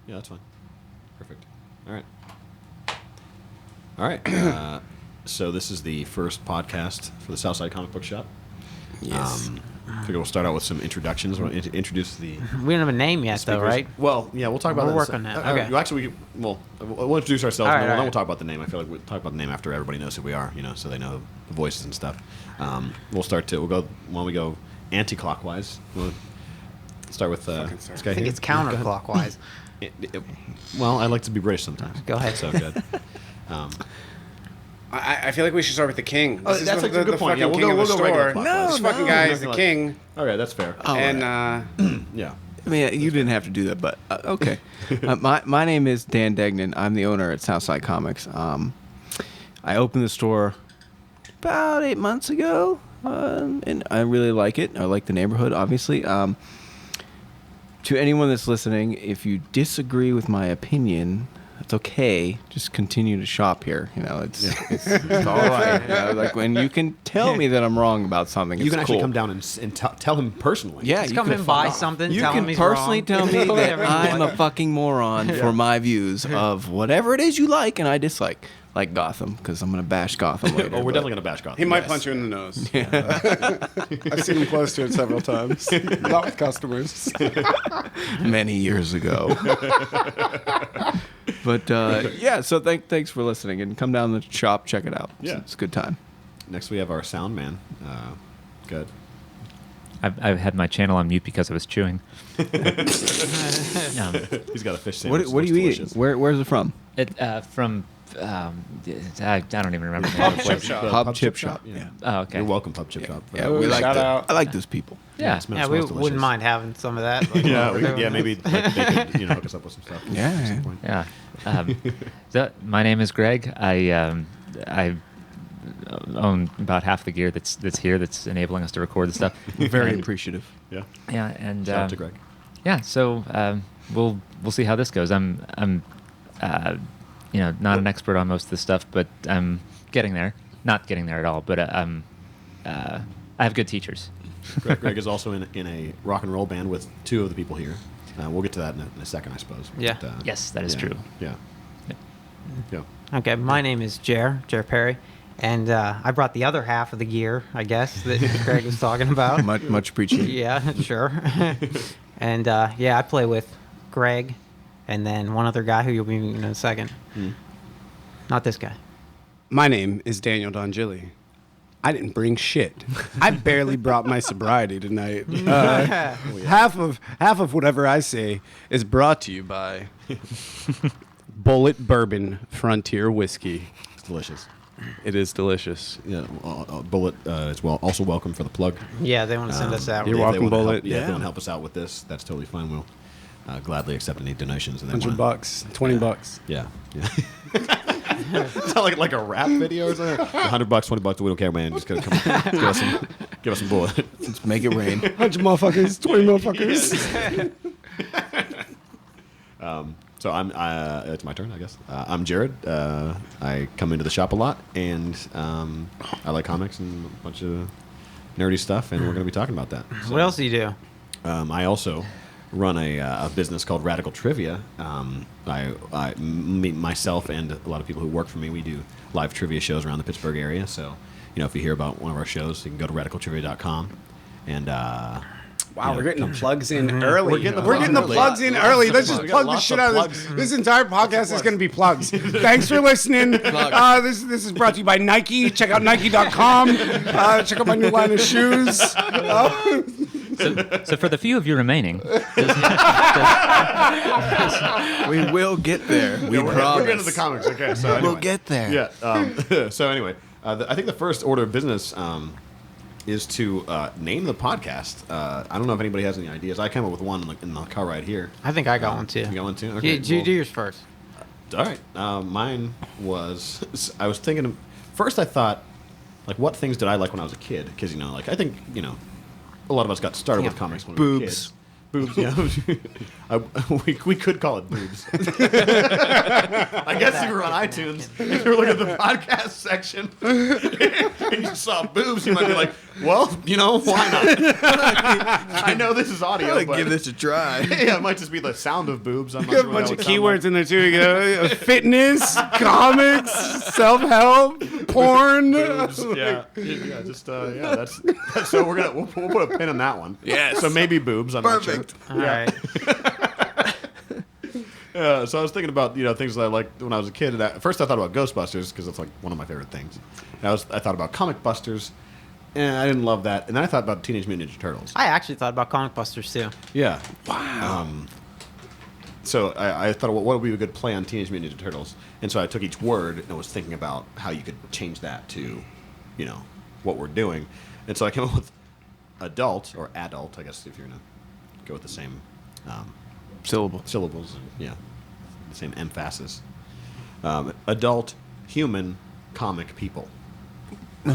Yeah, that's fine. Perfect. All right. So this is the first podcast for the Southside Comic Book Shop. Yes. I figure we'll start out with some introductions. We'll introduce the. We don't have a name yet, though, right? Well, yeah, we'll talk about We'll that. work on that. Okay. Actually, we'll introduce ourselves, All and right, then we'll talk about the name. I feel like we'll talk about the name after everybody knows who we are, so they know the voices and stuff. We'll go anti-clockwise. We'll start with this guy I think here. it's counterclockwise. Well, I like to be British sometimes. Go ahead. So good. I feel like we should start with the king. Oh, This is that's the, a good the point. fucking Yeah, we'll king go of the regular store. clockwise. This fucking guy is the king. Okay, that's fair. And I mean, you didn't have to do that, but okay. My name is Dan Degnan. I'm the owner at Southside Comics. I opened the store about 8 months ago, and I really like it. I like the neighborhood, obviously. To anyone that's listening, if you disagree with my opinion, it's okay. Just continue to shop here. It's all right. Like when you can tell me that I'm wrong about something, you can actually cool. come down and tell him personally. Yeah, Just you come can in and buy fuck off. something. You tell can him he's personally wrong. tell me that Whatever you I'm want. a fucking moron for my views of whatever it is you like and I dislike. Like Gotham, because I'm going to bash Gotham later. We're definitely going to bash Gotham. he might punch you in the nose. I've seen him close to it several times. Not with customers. many years ago. But yeah, so thanks for listening and come down to the shop, check it out. Yeah. It's a good time. Next, we have our sound man. Good. I've had my channel on mute because I was chewing. He's got a fish sandwich. What are you eating? Where's it from? From I don't even remember. Pub Chip Shop. Pub Chip Shop. Yeah. Oh, okay. You're welcome, Pub Chip Shop. Yeah, we like Shout that. out. I like those people. Yeah. it smells Yeah, we delicious. wouldn't mind having some of that. Like, Yeah, while we're doing maybe this. like, they could hook us up with some stuff. Yeah. At some point. Yeah. So my name is Greg. I own about half the gear that's here that's enabling us to record the stuff. Very And- appreciative. Yeah. Yeah, and Shout out to Greg. yeah. So we'll see how this goes. I'm not an expert on most of this stuff, but I'm getting there. Not getting there at all, but I have good teachers. Greg is also in a rock and roll band with two of the people here. We'll get to that in a second, I suppose. Yeah. But, Yes, that is yeah, true. Yeah. Yeah. Okay, my name is Jer Perry, and I brought the other half of the gear, I guess, that Greg was talking about. Much appreciated. Yeah, sure. And I play with Greg, and then one other guy who you'll be meeting in a second. Not this guy. My name is Daniel Dongilly. I didn't bring shit. I barely brought my sobriety tonight. Half of whatever I say is brought to you by Bullet Bourbon Frontier Whiskey. It's delicious. It is delicious. Yeah. Bullet is also welcome for the plug. Yeah, they want to send us out. You're If they welcome, wanna help- Bullet. If they Yeah. want to help us out with this, that's totally fine. We'll gladly accept any donations. And $100, $20. Yeah. It's not like a rap video or something. $100, $20, we don't care, man. Just come give us some bullet. Let's make it rain. 100 motherfuckers, 20 motherfuckers. So it's my turn, I guess. I'm Jared. I come into the shop a lot, and I like comics and a bunch of nerdy stuff, and we're going to be talking about that. So, What else do you do? I also run a business called Radical Trivia. Myself and a lot of people who work for me, we do live trivia shows around the Pittsburgh area. So, if you hear about one of our shows, you can go to radicaltrivia.com. And Wow, we're getting the plugs in early. We're getting the plugs in early. Let's just We got plug the lots shit of out of plugs. this. This entire podcast is going to be plugs. Thanks for listening. This is brought to you by Nike. Check out Nike.com. Check out my new line of shoes. So for the few of you remaining, We will get there. We we're promise. getting to the comics. Okay, so anyway. We'll get there. Yeah. So anyway, I think the first order of business is to name the podcast. I don't know if anybody has any ideas. I came up with one in the car ride here. I think I got one too. You got one too? Okay. You do yours first. All right. Mine was. I was thinking. First, I thought, what things did I like when I was a kid? Because I think a lot of us got started with comics when we were Boobs. kids. Boobs, yeah. We could call it boobs. I guess if you were on iTunes, if you were looking at the podcast section, and you saw boobs, you might be like, well, why not? I know this is audio, I'm but gonna give this a try. yeah, it might just be the sound of boobs. I'm not You have sure a what bunch that of would sound keywords in there too. You go fitness, comics, self-help, porn. boobs. Yeah, just yeah. That's so we'll put a pin on that one. Yes. So maybe boobs. I'm Perfect. not sure. All right. So I was thinking about things that I liked when I was a kid. And at first I thought about Ghostbusters because it's like one of my favorite things. And I thought about Comic Busters, and I didn't love that. And then I thought about Teenage Mutant Ninja Turtles. I actually thought about Comic Busters too. Yeah. Wow. So I thought, what would be a good play on Teenage Mutant Ninja Turtles? And so I took each word and was thinking about how you could change that to, what we're doing. And so I came up with adult, or adult, I guess, if you're going to go with the same syllables, yeah, the same emphasis. Adult human comic people. I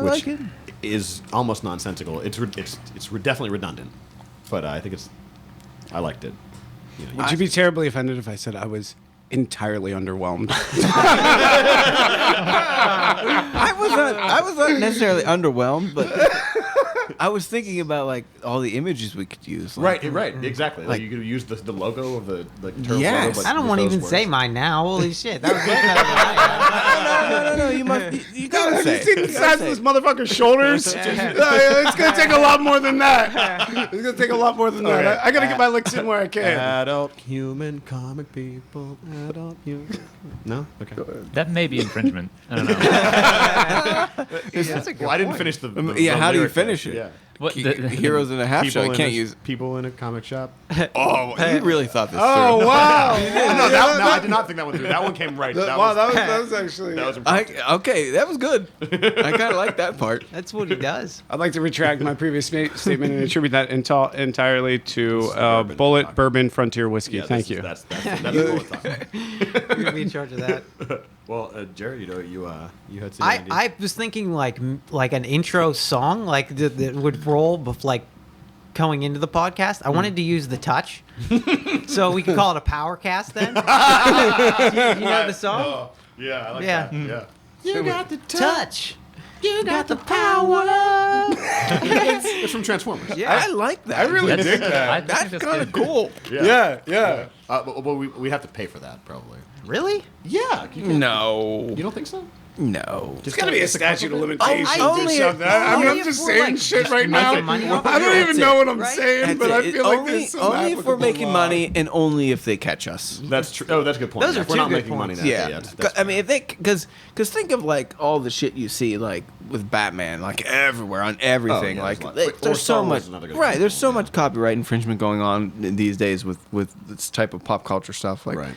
Which like it. is almost nonsensical. It's definitely redundant, but I think I liked it. Would you be terribly offended if I said I was entirely underwhelmed? I was not necessarily underwhelmed, but I was thinking about like all the images we could use. Like, Right, exactly. Like you could use the logo of the turtle Yes. logo, but I don't with want to those even say words. mine now. Holy shit, that was way better than I No. You gotta say. See the size of this motherfucker's shoulders? It's gonna take a lot more than that. It's gonna take a lot more than that. Okay. I gotta get my licks in where I can. Adult human comic people. Adult human. No. Okay. That may be infringement. I don't know. That's a good Well, I didn't point. finish the Yeah, how do you lyric there. finish it? Yeah. What, Heroes in a half shell. You can't use. people in a comic shop. Oh, you really thought this Oh through. wow! No, I did not think that one through. That one came right. That was actually. that was impressive. Okay, that was good. I kind of like that part. That's what he does. I'd like to retract my previous statement and attribute that entirely to bourbon. Bullet Bourbon Frontier Whiskey. Yeah, Thank you. That's bullet talk. You're gonna be in charge of that. Well, Jared, you had some ideas. I was thinking like an intro song that would roll like going into the podcast. I wanted to use the touch, so we could call it a power cast. Then you know the song? Oh, yeah, I like Yeah. that. Yeah. You got the touch. You got the power. It's from Transformers. Yeah. I like that. I really That's- dig that. I think That's that's kind of good. cool. Yeah. But we have to pay for that probably. Really? Yeah. No. You don't think so? No. There's gotta be a statute of limitations I or only- something. only I'm if just we're, saying like, shit just right now. making money off I of don't it. even That's know it. what I'm Right? saying, That's but I it. feel like only there's some only if we're applicable making law. money and only if they catch us. That's true. Oh, that's a good point. Those are If we're two not good making money points. now. Yeah, That's I mean, if they because think of like all the shit you see like with Batman, like everywhere on everything. yeah, like there's a lot. they- Or there's Star so Wars much. is another good Right, there's example, so much copyright infringement going on these days with this type of pop culture stuff. Like, Right.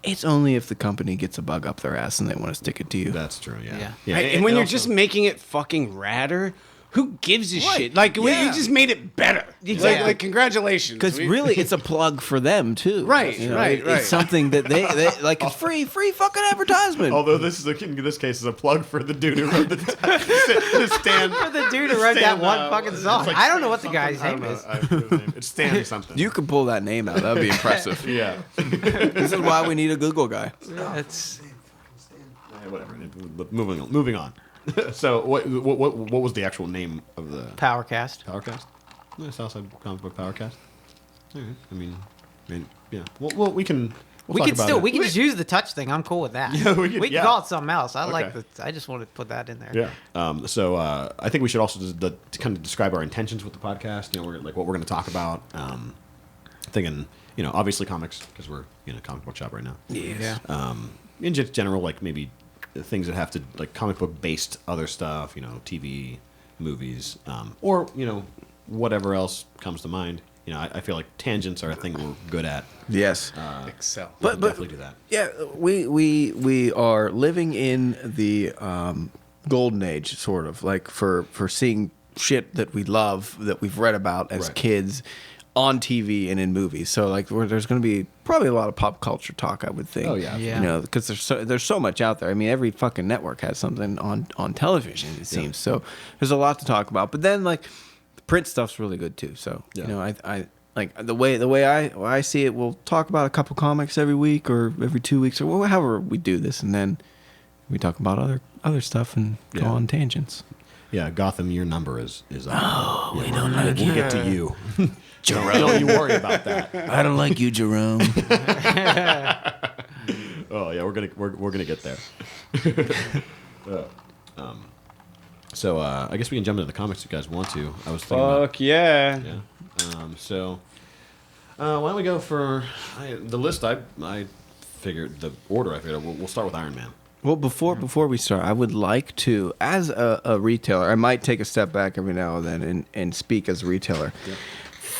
it's only if the company gets a bug up their ass and they want to stick it to you. That's true. Yeah. Yeah. Right, and when you're also- just making it fucking radder, who gives a Right, shit? Like, yeah. you just made it better. Exactly. Like congratulations. Because We- really, it's a plug for them too. Right, right. It's something that they like. It's free fucking advertisement. Although this case is a plug for the dude who wrote the Stan. For the dude who wrote that one fucking song. it's like I don't know Stan what the guy's something. name I is. don't know. I forget his name. It's Stan something. You could pull that name out. That'd be impressive. Yeah. This is why we need a Google guy. It's Whatever. Moving on. So what was the actual name of the Powercast. Powercast? Yeah, Southside Comic Book Powercast. All right. I mean, yeah. Well, we can. We'll We talk can about still it. we can just use the touch thing. I'm cool with that. Yeah, we can- yeah. call it something else. I like Okay. the. I just want to put that in there. Yeah. So I think we should also just to kind of describe our intentions with the podcast. We're like what we're going to talk about. Thinking, obviously comics because we're in a comic book shop right now. Yeah. In just general, like maybe things that have to like comic book based other stuff. TV, movies, or whatever else comes to mind. I feel like tangents are a thing we're good at. Yes. Excel. But But- definitely do that. Yeah, we are living in the golden age, sort of like for seeing shit that we love that we've read about as Right. kids on TV and in movies. So like there's going to be probably a lot of pop culture talk, I would think. Oh, yeah. Yeah. Because there's so much out there. I mean, every fucking network has something on television. It seems so. There's a lot to talk about. But then like the print stuff's really good too. So Yeah. like the way I see it, we'll talk about a couple comics every week or every 2 weeks or however we do this, and then we talk about other stuff and go on tangents. Yeah, Gotham, your number is up. Oh, we don't We'll like you. get to you. Jerome. Don't you worry about that. I don't like you, Jerome. Oh yeah, we're gonna get there. So I guess we can jump into the comics if you guys want to. I was thinking. Fuck yeah. So why don't we go for the list? I figured the order. I figured we'll start with Iron Man. Well, before we start, I would like to, as a retailer, I might take a step back every now and then and speak as a retailer. Yeah.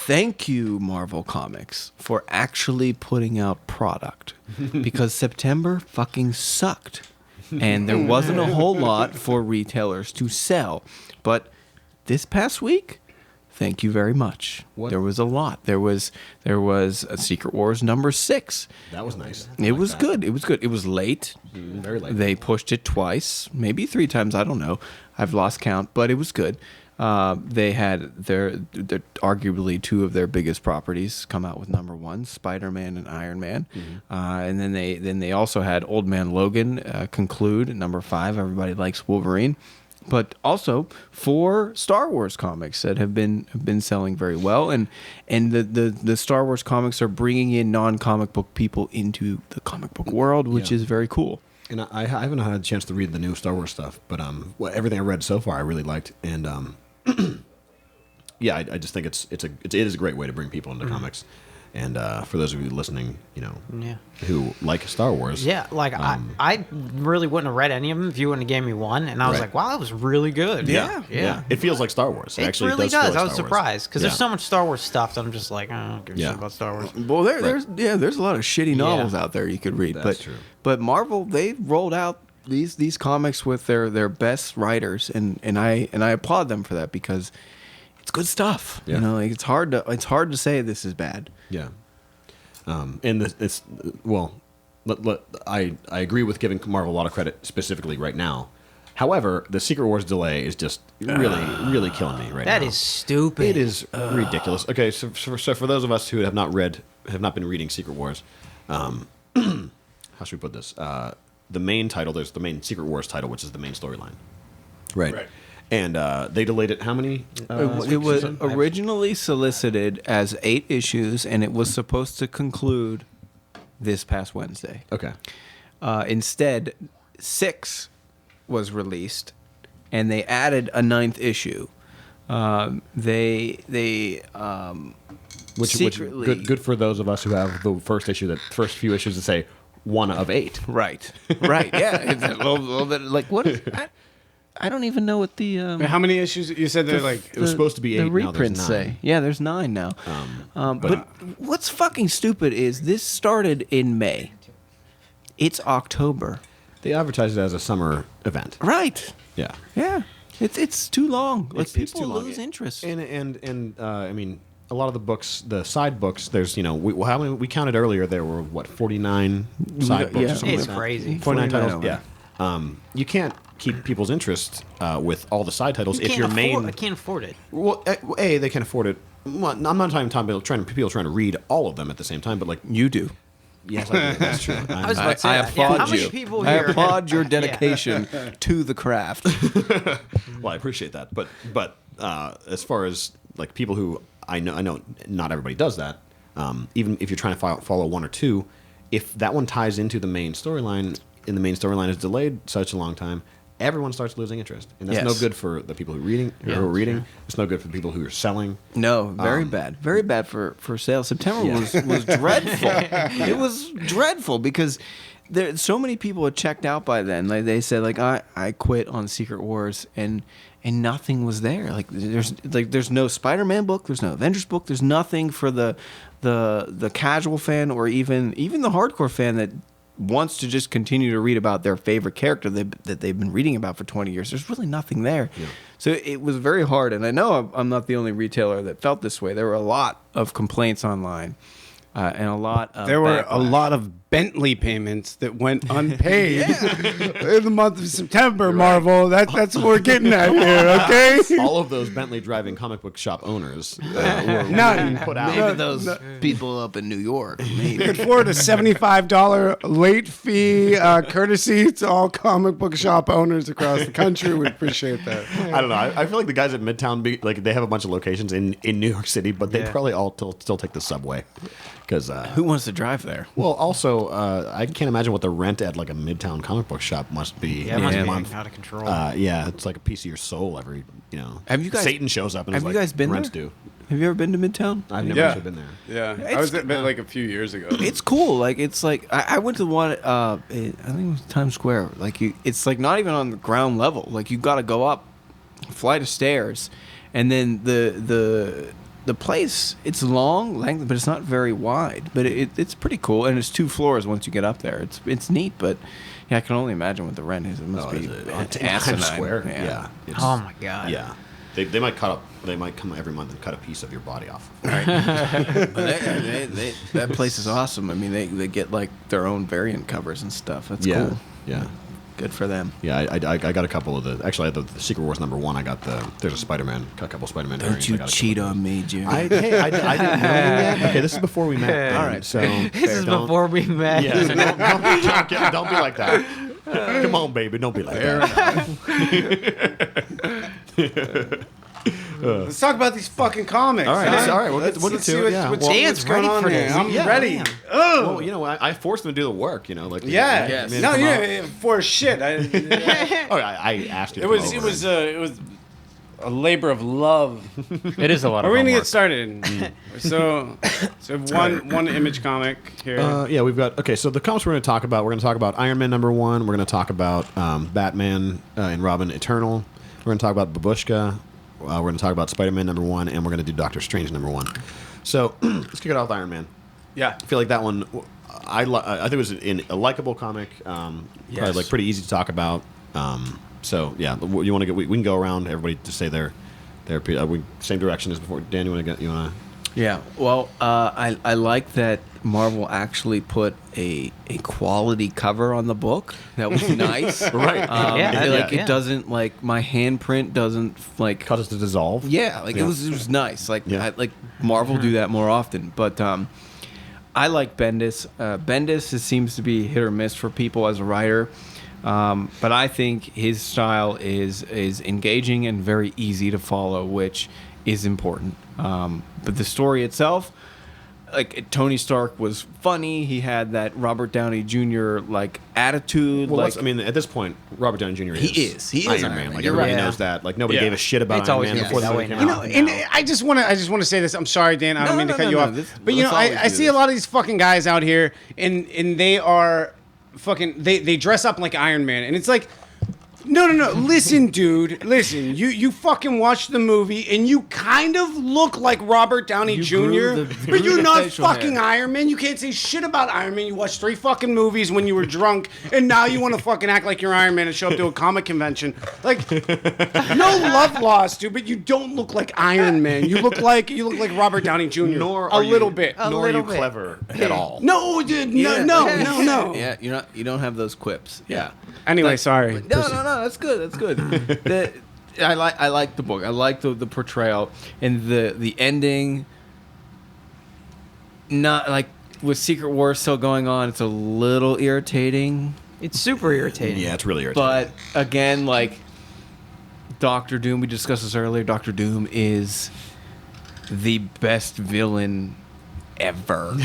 Thank you, Marvel Comics, for actually putting out product, because September fucking sucked, and there wasn't a whole lot for retailers to sell. But this past week, thank you very much. What? There was a lot. There was a Secret Wars number 6. That was nice. It was good. It was good. It was late. Very late. They pushed it twice, maybe 3 times. I don't know. I've lost count, but it was good. They had their arguably 2 of their biggest properties come out with number 1, Spider-Man and Iron Man, and then they also had Old Man Logan conclude at number 5. Everybody likes Wolverine. But also 4 Star Wars comics that have been selling very well, and the Star Wars comics are bringing in non-comic book people into the comic book world, which is very cool. And I haven't had a chance to read the new Star Wars stuff, but everything I read so far I really liked, and yeah, I just think it is a great way to bring people into comics. And for those of you listening, who like Star Wars, like I really wouldn't have read any of them if you wouldn't have gave me one, and I was like, wow, that was really good. Yeah. It feels like Star Wars. It actually really does. I was surprised because there's so much Star Wars stuff that I'm just like, I don't give a shit about Star Wars. Well, there's a lot of shitty novels out there you could read, That's true. But Marvel, they rolled out these comics with their best writers, and I applaud them for that, because it's good stuff. Yeah. Like it's hard to say this is bad. Yeah. And I agree with giving Marvel a lot of credit specifically right now. However, the Secret Wars delay is just really killing me right now. That is stupid. It is ridiculous. Okay, so for those of us who have not been reading Secret Wars, how should we put this? The main title, there's the main Secret Wars title, which is the main storyline. Right. And they delayed it how many? It was originally solicited as 8 issues, and it was supposed to conclude this past Wednesday. Okay. Instead, 6 was released, and they added a 9th issue. Which good for those of us who have the first few issues that say 1 of 8. Right. Yeah. It's a little bit like, what is I don't even know what the How many issues you said they're like? It was supposed to be 8. The Now there's reprints 9. say. Yeah, there's 9 now. But what's fucking stupid is this started in May. It's October. They advertised it as a summer event. Right. Yeah. Yeah. It's too long. Like It's people too long. lose interest. And I mean, a lot of the books, the side books, there's how many we counted earlier? There were 49 side books. Yeah. Or something It's like that? crazy. 49 titles. over. Yeah. You can't keep people's interest with all the side titles if I can't afford it. Well, they can afford it. Well, I'm not talking about people trying to read all of them at the same time, but like You do. yes, I do. That's true. I was about to say I that. Yeah, applaud how many you. people I here? applaud your dedication to the craft. Well, I appreciate that, but as far as like people who I know not everybody does that. Even if you're trying to follow 1 or 2, if that one ties into the main storyline, and the main storyline is delayed such a long time, everyone starts losing interest, and that's no good for the people who are reading. It's no good for the people who are selling. No, very bad for sales. September was dreadful. It was dreadful because there so many people had checked out by then. Like they said, like I quit on Secret Wars, and nothing was there. There's no Spider-Man book, there's no Avengers book, there's nothing for the casual fan or even the hardcore fan that wants to just continue to read about their favorite character that they've been reading about for 20 years. There's really nothing there. Yeah. So it was very hard, and I know I'm not the only retailer that felt this way. There were a lot of complaints online and a lot of There were a backlash. lot of Bentley payments that went unpaid in the month of September, Marvel. That's what we're getting at here, okay? All of those Bentley driving comic book shop owners were None. put out. Maybe those people up in New York. Maybe. Could afford a $75 late fee courtesy to all comic book shop owners across the country. We'd appreciate that. I don't know. I feel like the guys at Midtown, they have a bunch of locations in New York City, but they probably all still take the subway. Because Who wants to drive there? well, also, I can't imagine what the rent at like a Midtown comic book shop must be. Yeah, it must a be month. out of control. Yeah, it's like a piece of your soul every. Have you guys- Satan shows up and Have is you like, guys been rent's there? due. Have you ever been to Midtown? I've never actually been there. Yeah, It's- I was there like a few years ago. It's cool. Like it's like I went to the one. I think it was Times Square. Like it's like not even on the ground level. Like you got to go up a flight of stairs, and then the place. It's long, length, but it's not very wide. But it's pretty cool, and it's 2 floors once you get up there. It's neat, but yeah, I can only imagine what the rent is. It must be Times asinine. Square. Yeah. it's- oh my god. Yeah. They might They might come every month and cut a piece of your body off. But that place is awesome. I mean, they get like their own variant covers and stuff. That's Yeah. cool. Yeah. Good for them. Yeah, I got a couple of the. Actually, I had the Secret Wars #1. I got there's a Spider-Man. Got a couple of Spider-Man. Don't variants. you I got a cheat couple. on me, Jimmy. I didn't know you yet. Okay, this is before we met. All right, so This is before we met. Yeah, so don't be like that. Come on, baby, don't be like that. Let's talk about these fucking comics. All right, huh? all right, we'll get Let's to see it. Yeah. what's Well, Dan's going ready on for here. this. I'm Yeah, ready. yeah. Ugh. Well, I forced them to do the work. Like Yeah. Yes. they No, come out. yeah, for shit. I asked you. It to was come it over was it was a labor of love. It is a lot Are of we gonna homework. get started? so one image comic here. yeah, we've got so the comics we're going to talk about. We're going to talk about Iron Man #1. We're going to talk about Batman and Robin Eternal. We're going to talk about Baboushka. We're going to talk about Spider-Man #1, and we're going to do Doctor Strange #1. So let's kick it off with Iron Man. yeah. I feel like that one, I think it was a likable comic. Probably like pretty easy to talk about. So yeah, you want to we can go around. Everybody to say their same direction as before. Dan, you want to? Yeah. Well, I like that Marvel actually put a quality cover on the book. That was nice. Right. Yeah, Like yeah. it doesn't like my handprint doesn't like Cause us to dissolve. Yeah, like Yeah. it was nice. Like Yeah. like Marvel do that more often, but I like Bendis. Bendis seems to be hit or miss for people as a writer, but I think his style is engaging and very easy to follow, which is important. But the story itself, like Tony Stark was funny. He had that Robert Downey Jr. like attitude. Well, like I mean, at this point, Robert Downey Jr. He is Iron Man. Like You're everybody right. knows that. Like nobody Yeah. gave a shit about It's Iron always Man gonna before be the that movie way came now. out. And I just want to say this. I'm sorry, Dan. I don't mean to cut you off. This- But let's always I do see this. a lot of these fucking guys out here, and they are fucking. They dress up like Iron Man, and it's like. No. Listen, dude. Listen. You fucking watched the movie and you kind of look like Robert Downey You Jr. grew But you're the not facial fucking hair. Iron Man. You can't say shit about Iron Man. You watched 3 fucking movies when you were drunk, and now you want to fucking act like you're Iron Man and show up to a comic convention. Like, no love lost, dude. But you don't look like Iron Man. You look like Robert Downey Jr. Nor a are little you, bit. Nor are you little bit. clever at all. No, dude. No. Yeah, you don't have those quips. Yeah. Anyway, sorry. No, that's good. That's good. I like the book. I like the portrayal and the ending. Not like with Secret Wars still going on. It's a little irritating, It's super irritating. Yeah, it's really irritating. but again, like Doctor Doom. We discussed this earlier. Doctor Doom is the best villain ever.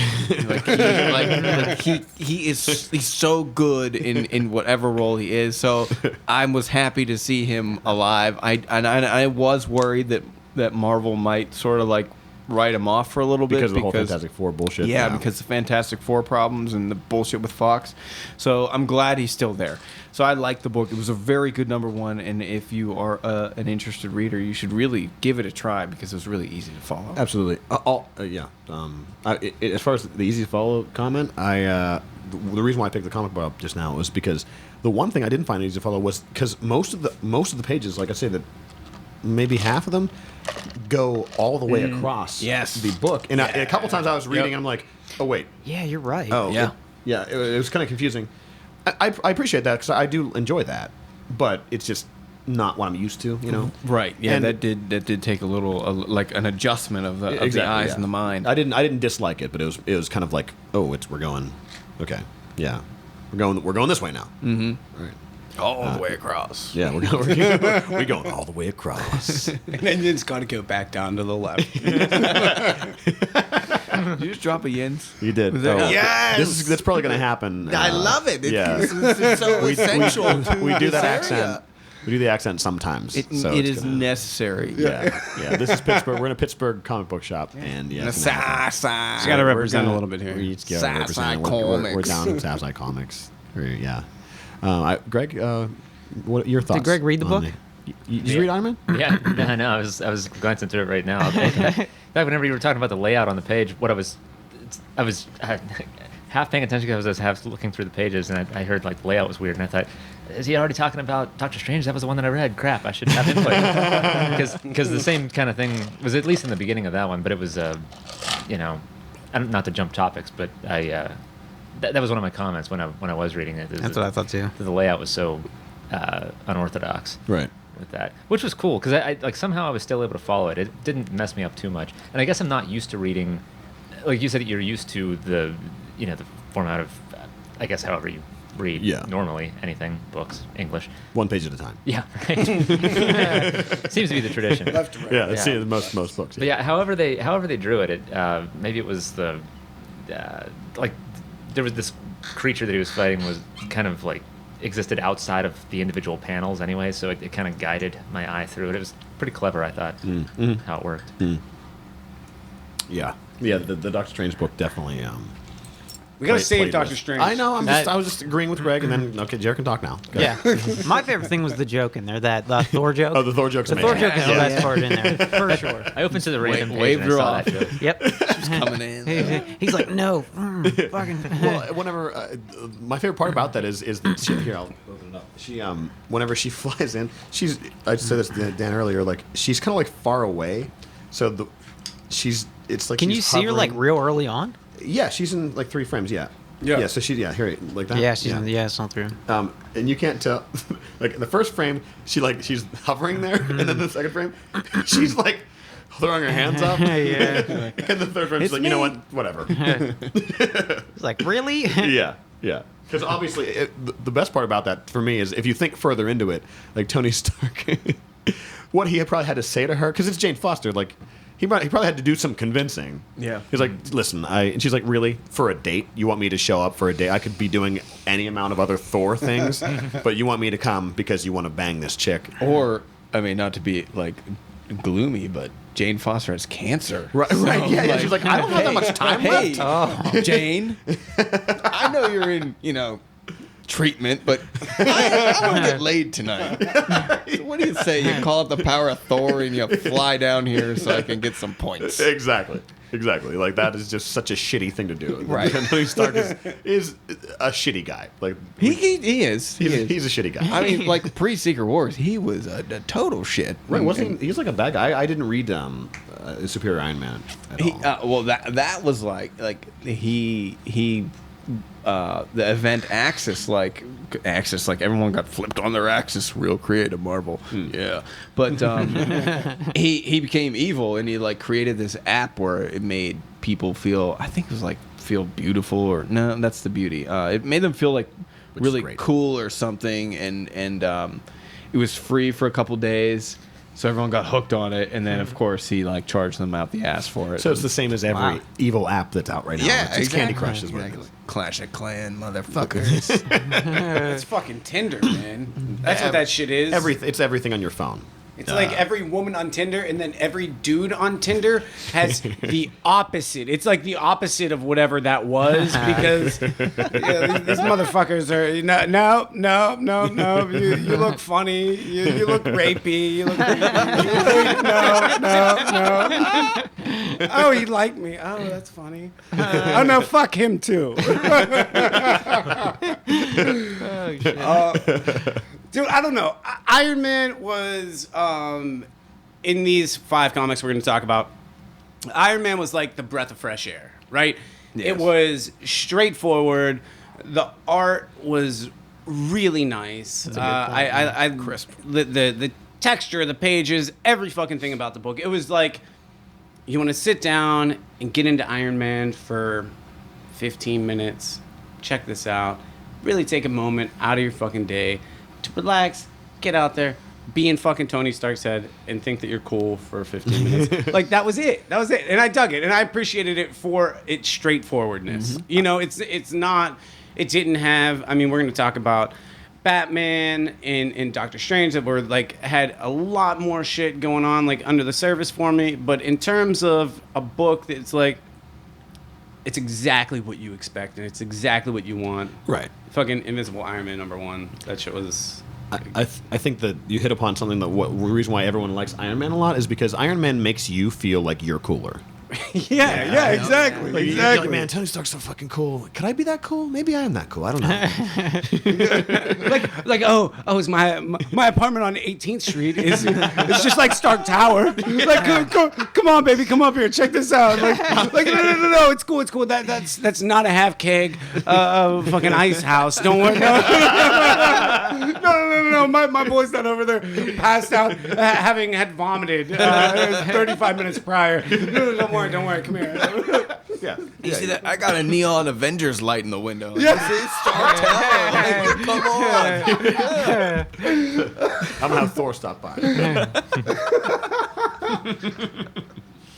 He's so good in whatever role he is. So I was happy to see him alive. I was worried that Marvel might sort of like write him off for a little bit because of the whole Fantastic Four bullshit. yeah, because the Fantastic Four problems and the bullshit with Fox. So I'm glad he's still there. So I like the book. It was a very good #1, and if you are an interested reader, you should really give it a try because it was really easy to follow. Absolutely. Yeah. As far as the easy to follow comment, the reason why I picked the comic book up just now was because the one thing I didn't find easy to follow was because most of the pages, like I say, that maybe half of them go all the way across Yes. the book. And a couple times I was reading, and I'm like, Oh wait. Yeah, you're right. Oh Yeah. It was kind of confusing. I appreciate that because I do enjoy that, but it's just not what I'm used to. You know. Right. Yeah. And- that did take a little like an adjustment of the eyes and the mind. I didn't dislike it, but it was kind of like, oh, we're going. Okay. Yeah. We're going this way now. Mm-hmm. Right. All the way across. Yeah, we're going all the way across. And then it's got to go back down to the left. Did you just drop a yins? You did. Was that- Oh, Yes! That's probably going to happen. I love it. Yeah. It's so essential. We do that this area. accent. We do the accent sometimes. It so it it's is gonna- necessary. Yeah. This is Pittsburgh. We're in a Pittsburgh comic book shop, and yeah, it's gonna happen. Just gotta represent a little bit here. We each gotta Sci-fi represent. We're comics. down in Sci-Fi Comics. Yeah. Greg, what are your thoughts? Did Greg read the on book? Did you read Iron Man? Yeah, I know. I was glancing through it right now. Back whenever you were talking about the layout on the page, I was half paying attention because I was half looking through the pages, and I heard like the layout was weird, and I thought, is he already talking about Doctor Strange? That was the one that I read. Crap, I should have input because the same kind of thing was at least in the beginning of that one, but it was not to jump topics, but that was one of my comments when I was reading it. That's what I thought too. The layout was so unorthodox. Right. With that, which was cool because I like somehow I was still able to follow it. It didn't mess me up too much, and I guess I'm not used to reading, like you said, you're used to the format of, I guess however you read normally anything, books, English. One page at a time. Yeah, right. Seems to be the tradition. Left to right. Yeah, that's Yeah. the most books. But yeah, however they drew it, maybe it was the like there was this creature that he was fighting was kind of like existed outside of the individual panels anyway, so it kind of guided my eye through it. It was pretty clever, I thought, how it worked. Yeah. The Doctor Strange book definitely. We gotta played save with- Doctor Strange. I know. I was just agreeing with Greg, and then okay, Jared can talk now. Go Yeah. ahead. My favorite thing was the joke in there, that Thor joke. Oh, the Thor joke's The Thor amazing. joke is the best part in there, for sure. I opened to the random page waved and I her saw off. that joke. Yep. Coming in. He's like, no, fucking. Well, whenever my favorite part about that is that here I'll open it up. She whenever she flies in, I just said this to Dan earlier. Like she's kind of like far away, so it's like. Can you she's see her like hovering. real early on? Yeah, she's in like 3 frames. Yeah. Yeah. Yeah. So here like that. Yeah, it's not through. And you can't tell. Like in the first frame, she's hovering there, and then the second frame, she's like throwing her hands up. Yeah. And the third frame, she's It's like, you know me. what, whatever. It's like, really? Yeah. Because obviously, the best part about that for me is if you think further into it, like Tony Stark, what he probably had to say to her, because it's Jane Foster, like he probably had to do some convincing. Yeah. He's like, listen, and she's like, really? For a date? You want me to show up for a date? I could be doing any amount of other Thor things, but you want me to come because you want to bang this chick. Or, I mean, not to be like gloomy, but Jane Foster has cancer. Right, yeah. She's like, I don't have that much time Hey, left. Jane, I know you're in, treatment, but I want to get laid tonight. So what do you say? You call up the power of Thor and you fly down here so I can get some points. Exactly. Like that is just such a shitty thing to do. Right. Tony Stark is a shitty guy. Like He is. he's a shitty guy. I mean, like pre-Secret Wars, he was a total shit. Right, wasn't he's like a bad guy? I didn't read Superior Iron Man at all. Well, that was like he the event Axis like everyone got flipped on their axis, real creative Marvel. Yeah, but he became evil and he like created this app where it made people feel, I think it was like feel beautiful, or no, that's the beauty. It made them feel like Which is really great. cool or something, and it was free for a couple days. So everyone got hooked on it, and then of course he like charged them out the ass for it. So it's the same as every Wow. evil app that's out right now. Yeah, it's Candy exactly. Crush is what it Exactly. is. Clash of Clan, motherfuckers. It's fucking Tinder, man. That's what that shit is. It's everything on your phone. It's like every woman on Tinder and then every dude on Tinder has the opposite. It's like the opposite of whatever that was, because these motherfuckers are no. You look funny. You look rapey. You look no. Oh, he liked me. Oh, that's funny. Oh no, fuck him too. Dude, I don't know. Iron Man was in these 5 comics we're going to talk about. Iron Man was like the breath of fresh air, right? Yes. It was straightforward. The art was really nice. I crisp. The texture, the pages, every fucking thing about the book. It was like you want to sit down and get into Iron Man for 15 minutes. Check this out. Really take a moment out of your fucking day to relax, get out there, be in fucking Tony Stark's head, and think that you're cool for 15 minutes. Like, that was it. That was it. And I dug it. And I appreciated it for its straightforwardness. You know, it's not, it didn't have, I mean, we're going to talk about Batman and Doctor Strange that were, like, had a lot more shit going on, like, under the surface for me. But in terms of a book that's, like, it's exactly what you expect, and it's exactly what you want. Right. Fucking Invisible Iron Man #1. That shit was... I think that you hit upon something that the reason why everyone likes Iron Man a lot is because Iron Man makes you feel like you're cooler. yeah, exactly. Like, you're like, man, Tony Stark's so fucking cool. Could I be that cool? Maybe I am that cool. I don't know. like is my apartment on 18th Street is it's just like Stark Tower. Like, come on, baby, come up here, check this out. Like no, it's cool. That's not a half keg, fucking ice house. Don't worry. No. My boy's not over there, passed out, having had vomited 35 minutes prior. No, don't worry, come here. Yeah. You see that? I got a neon Avengers light in the window. Yeah. See, Stark Tower. Come on. I'm gonna have Thor stop by.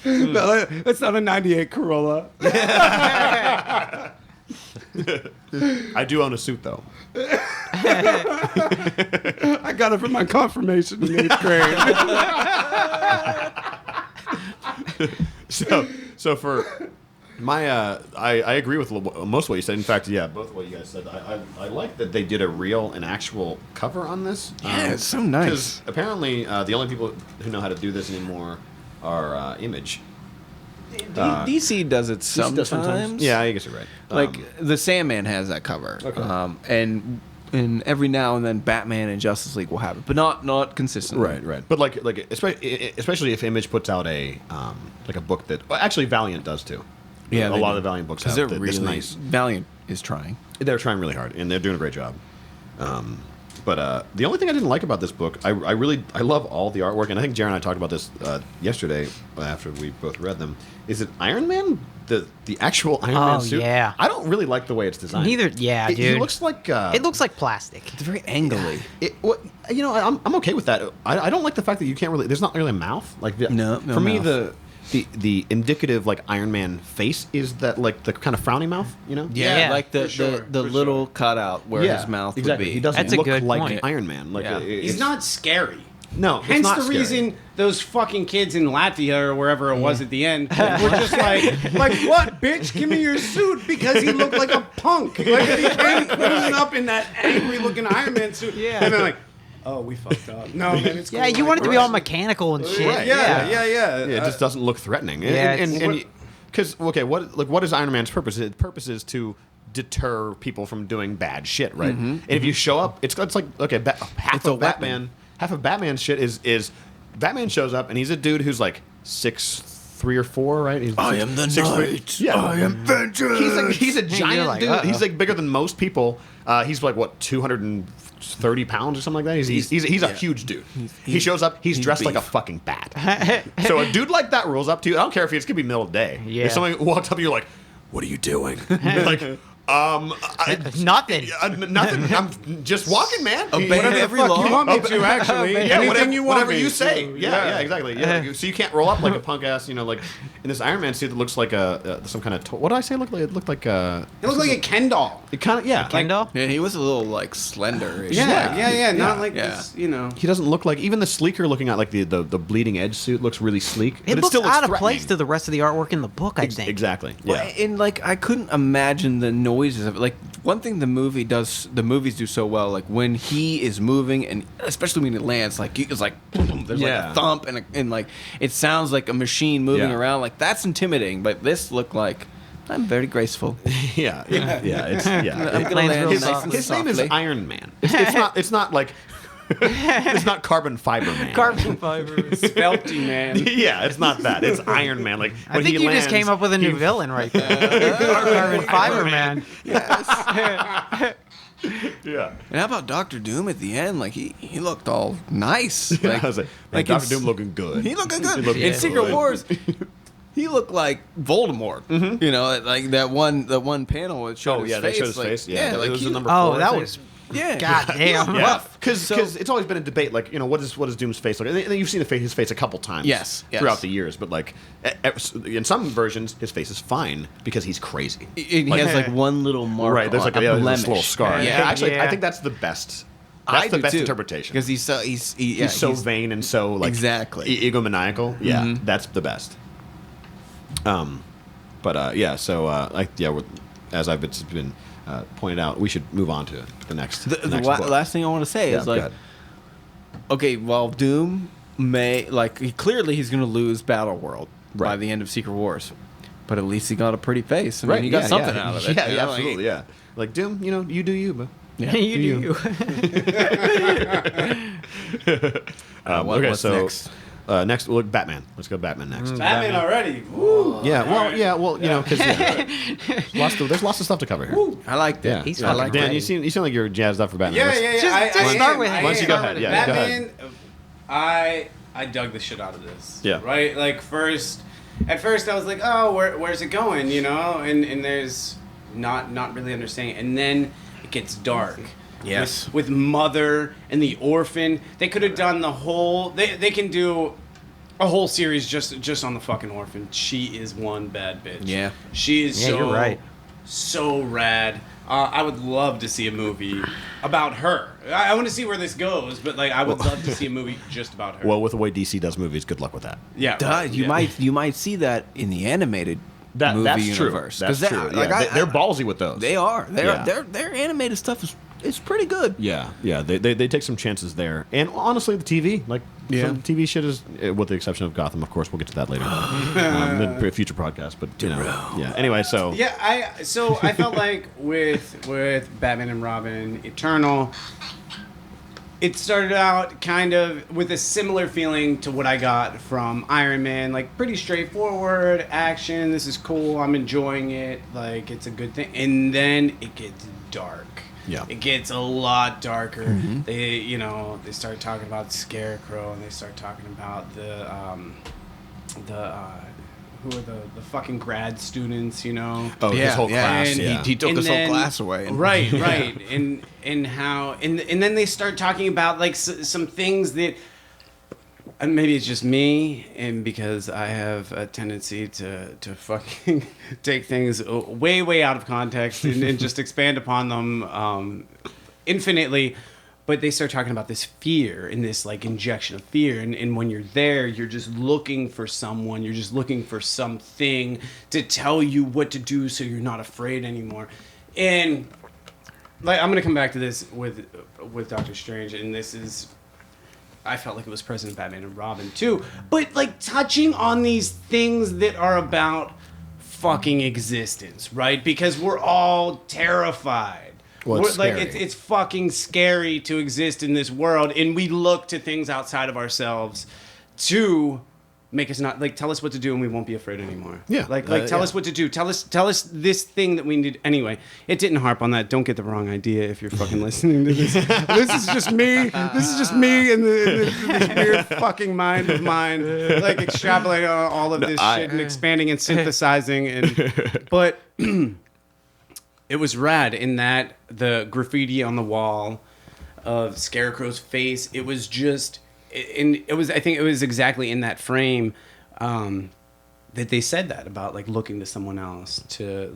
No, that's not a 98 Corolla. I do own a suit though. I got it for my confirmation in 8th grade. So for my I agree with most of what you said. In fact, yeah, both of what you guys said. I like that they did a real and actual cover on this. Yeah, it's so nice. Because apparently the only people who know how to do this anymore are Image. DC does it sometimes. Yeah, I guess you're right. Like the Sandman has that cover. Okay. And every now and then Batman and Justice League will have it, but not consistently. Right. But like especially if Image puts out a like a book that actually Valiant does too. Yeah, a lot of the Valiant books because have they're this really nice. Valiant is trying. They're trying really hard, and they're doing a great job. But the only thing I didn't like about this book, I love all the artwork, and I think Jared and I talked about this yesterday after we both read them. Is it Iron Man? The actual Iron Man suit? Yeah. I don't really like the way it's designed. Neither. Yeah, dude. He looks like it looks like plastic. It's very angly. I'm okay with that. I don't like the fact that you can't really. There's not really a mouth. Like No for me mouth. the indicative like Iron Man face is that like the kind of frowny mouth, you know? Yeah, like the little cutout where his mouth exactly. would be. He doesn't That's a look good like point. Iron Man. Like Yeah. He's not scary. No, it's Hence not the scary. reason those fucking kids in Latvia or wherever it was at the end were just like what, bitch? Give me your suit, because he looked like a punk. Like he came cruising up in that angry looking Iron Man suit. Yeah. And they're like, oh, we fucked up. No, man, it's cool. Yeah, you want it to be all mechanical and shit. Right. Yeah. Yeah, it just doesn't look threatening. Yeah, and because what is Iron Man's purpose? His purpose is to deter people from doing bad shit, right? And if you show up, it's like okay, half of Batman's shit is Batman shows up and he's a dude who's like 6'3" or 4", right? I am the 6'3". knight. Yeah. I am vengeance. He's a giant like, dude. uh-oh. He's like bigger than most people. He's like what 230 pounds or something like that. He's a huge dude. He shows up. He's dressed like a fucking bat. So a dude like that rolls up to you. I don't care if it's gonna be middle of the day. Yeah. If someone walks up to you like, "What are you doing?" You're like, Nothing. nothing. I'm just walking, man. Obey Whatever the every fuck law. you want me to, actually. Yeah, Anything you want whatever me you to. say. Yeah, exactly. Yeah. So you can't roll up like a punk ass, like in this Iron Man suit that looks like some kind of. What did I say? It looked like It looked like a Ken doll. It kind of Ken doll? Yeah, he was a little like slender. Yeah. Not Yeah. like Yeah. this, he doesn't look like even the sleeker looking at like the bleeding edge suit looks really sleek. It but looks still looks out of threatening. place to the rest of the artwork in the book, I think. Exactly. Well, Yeah. and like I couldn't imagine the noises of it. Like one thing the movies do so well, like when he is moving, and especially when he lands, like it's like boom, there's like Yeah. a thump and like it sounds like a machine moving Yeah. around. Like that's intimidating. But this looked like I'm very graceful. Yeah. It's I'm yeah. gonna lands land real His, softly. his name is softly. Iron Man. It's not like It's not carbon fiber man. Carbon fiber. Felty man. Yeah, it's not that. It's Iron Man. Like I when think he you just lands, came up with a new he- villain right there. Carbon fiber man. Yeah. And how about Doctor Doom at the end? Like he looked all nice. I was like, like Doctor it's- Doom looking good. He looking good. He looking In good. Secret Wars, he looked like Voldemort. Mm-hmm. You know, like that one panel it showed Oh his yeah, face. they showed his like, face. Yeah, like it was he, the number Oh, 4. that I think. was yeah. God damn. Yeah, because So- it's always been a debate. Like what does Doom's face look like? And you've seen his face a couple times. Yes. Throughout the years, but like in some versions, his face is fine because he's crazy. He has like one little mark. Right, there's on, like a this blemish. little scar. Yeah, Actually, Yeah. I think that's the best. I That's the do best too. interpretation Because he's so vain and so like Exactly. egomaniacal. Yeah, Mhm. that's the best. Yeah. So as I've been pointed out, we should move on to the next. The next book. last thing I want to say Yeah, is go like, ahead. okay, well, Doom may clearly he's going to lose Battle World by Right. the end of Secret Wars, but at least he got a pretty face. I mean, he got something out of it. Yeah, you know, absolutely. Yeah, like Doom, you do you, but. Yeah. You do you. What's next? Next we'll look Batman. Let's go Batman next. Batman already. Woo. Well, because there's lots of stuff to cover here. I like that. Yeah, He's yeah. fucking like Dan, ready. you seem like you're jazzed up for Batman. Yeah, Let's- yeah, yeah. Just start with it. Once you go ahead, yeah, go Batman, ahead. I dug the shit out of this. Yeah. Right? Like at first I was like, oh, where's it going? You know? And there's not really understanding. And then it gets dark. Yes. With Mother and the orphan. They could have done the whole they can do a whole series just on the fucking orphan. She is one bad bitch. Yeah. She is Yeah, you're right. so rad. I would love to see a movie about her. I want to see where this goes, but like I would love to see a movie just about her. Well, with the way DC does movies, good luck with that. yeah, Duh, right, you yeah. might see that in the animated movie That's universe. true. 'Cause That's that- true. like, Yeah, they're ballsy with those. They are. Yeah. Their animated stuff is pretty good. Yeah, they take some chances there, and honestly, the TV, like some TV shit is, with the exception of Gotham, of course, we'll get to that later, in a future podcast. But yeah. Anyway, so Yeah, I felt like with Batman and Robin Eternal, it started out kind of with a similar feeling to what I got from Iron Man, like pretty straightforward action. This is cool. I'm enjoying it. Like it's a good thing. And then it gets dark. Yeah. It gets a lot darker. They start talking about Scarecrow, and they start talking about the who are the fucking grad students, you know? his whole class. And Yeah. He took And his then- whole class away. And Right. and how and then they start talking about like some things that and maybe it's just me, and because I have a tendency to fucking take things way out of context and just expand upon them infinitely. But they start talking about this fear and this like injection of fear, and when you're there, you're just looking for someone, you're just looking for something to tell you what to do, so you're not afraid anymore. And like I'm gonna come back to this with Doctor Strange, and this is. I felt like it was present in Batman and Robin too, but like touching on these things that are about fucking existence, right? Because we're all terrified. Well, it's Like scary. it's fucking scary to exist in this world, and we look to things outside of ourselves to make us not like tell us what to do, and we won't be afraid anymore. Yeah. like tell us what to do. Tell us this thing that we need. Anyway, it didn't harp on that. Don't get the wrong idea if you're fucking listening to this. This is just me. This is just me in this weird fucking mind of mine, like extrapolating on all of this shit and expanding and synthesizing. But it was rad in that the graffiti on the wall of Scarecrow's face. It was just. And it was, I think it was exactly in that frame that they said that about like looking to someone else so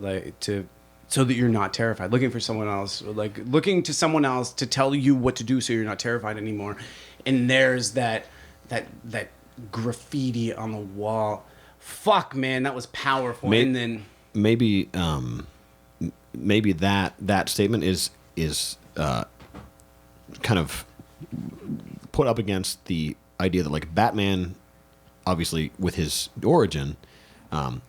that you're not terrified, looking for someone else, like looking to someone else to tell you what to do so you're not terrified anymore. And there's that graffiti on the wall. Fuck, man, that was powerful. And then maybe that statement is kind of put up against the idea that like Batman, obviously with his origin,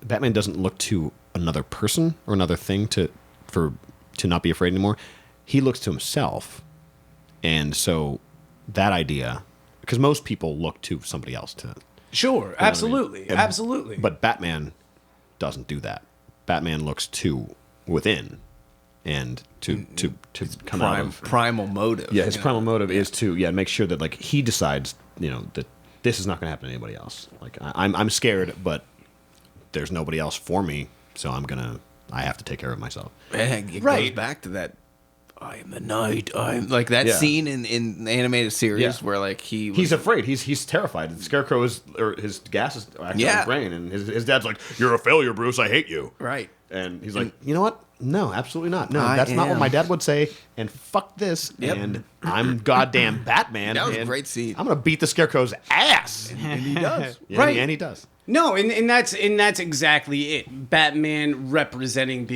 Batman doesn't look to another person or another thing to not be afraid anymore. He looks to himself, and so that idea, because most people look to somebody else to. Sure, absolutely, And- absolutely. But Batman doesn't do that. Batman looks to within, and to come out of. Primal motive. Yeah, his you know? primal motive is to make sure that like he decides that this is not going to happen to anybody else. Like I'm scared, but there's nobody else for me, so I have to take care of myself. And it Right. goes back to that. I am a knight. I'm like that Yeah. scene in the animated series Yeah. where like he's He's afraid. He's terrified. The Scarecrow his gas is acting on Yeah. his brain, and his dad's like, "You're a failure, Bruce. I hate you." right. And he's like, "You know what? No, absolutely not. No, I that's not what am. my dad would say. And fuck this. Yep. And I'm goddamn Batman. That was a and great scene. I'm gonna beat the Scarecrow's ass." And he does. Yeah, Right. and he does. No, and that's exactly it. Batman representing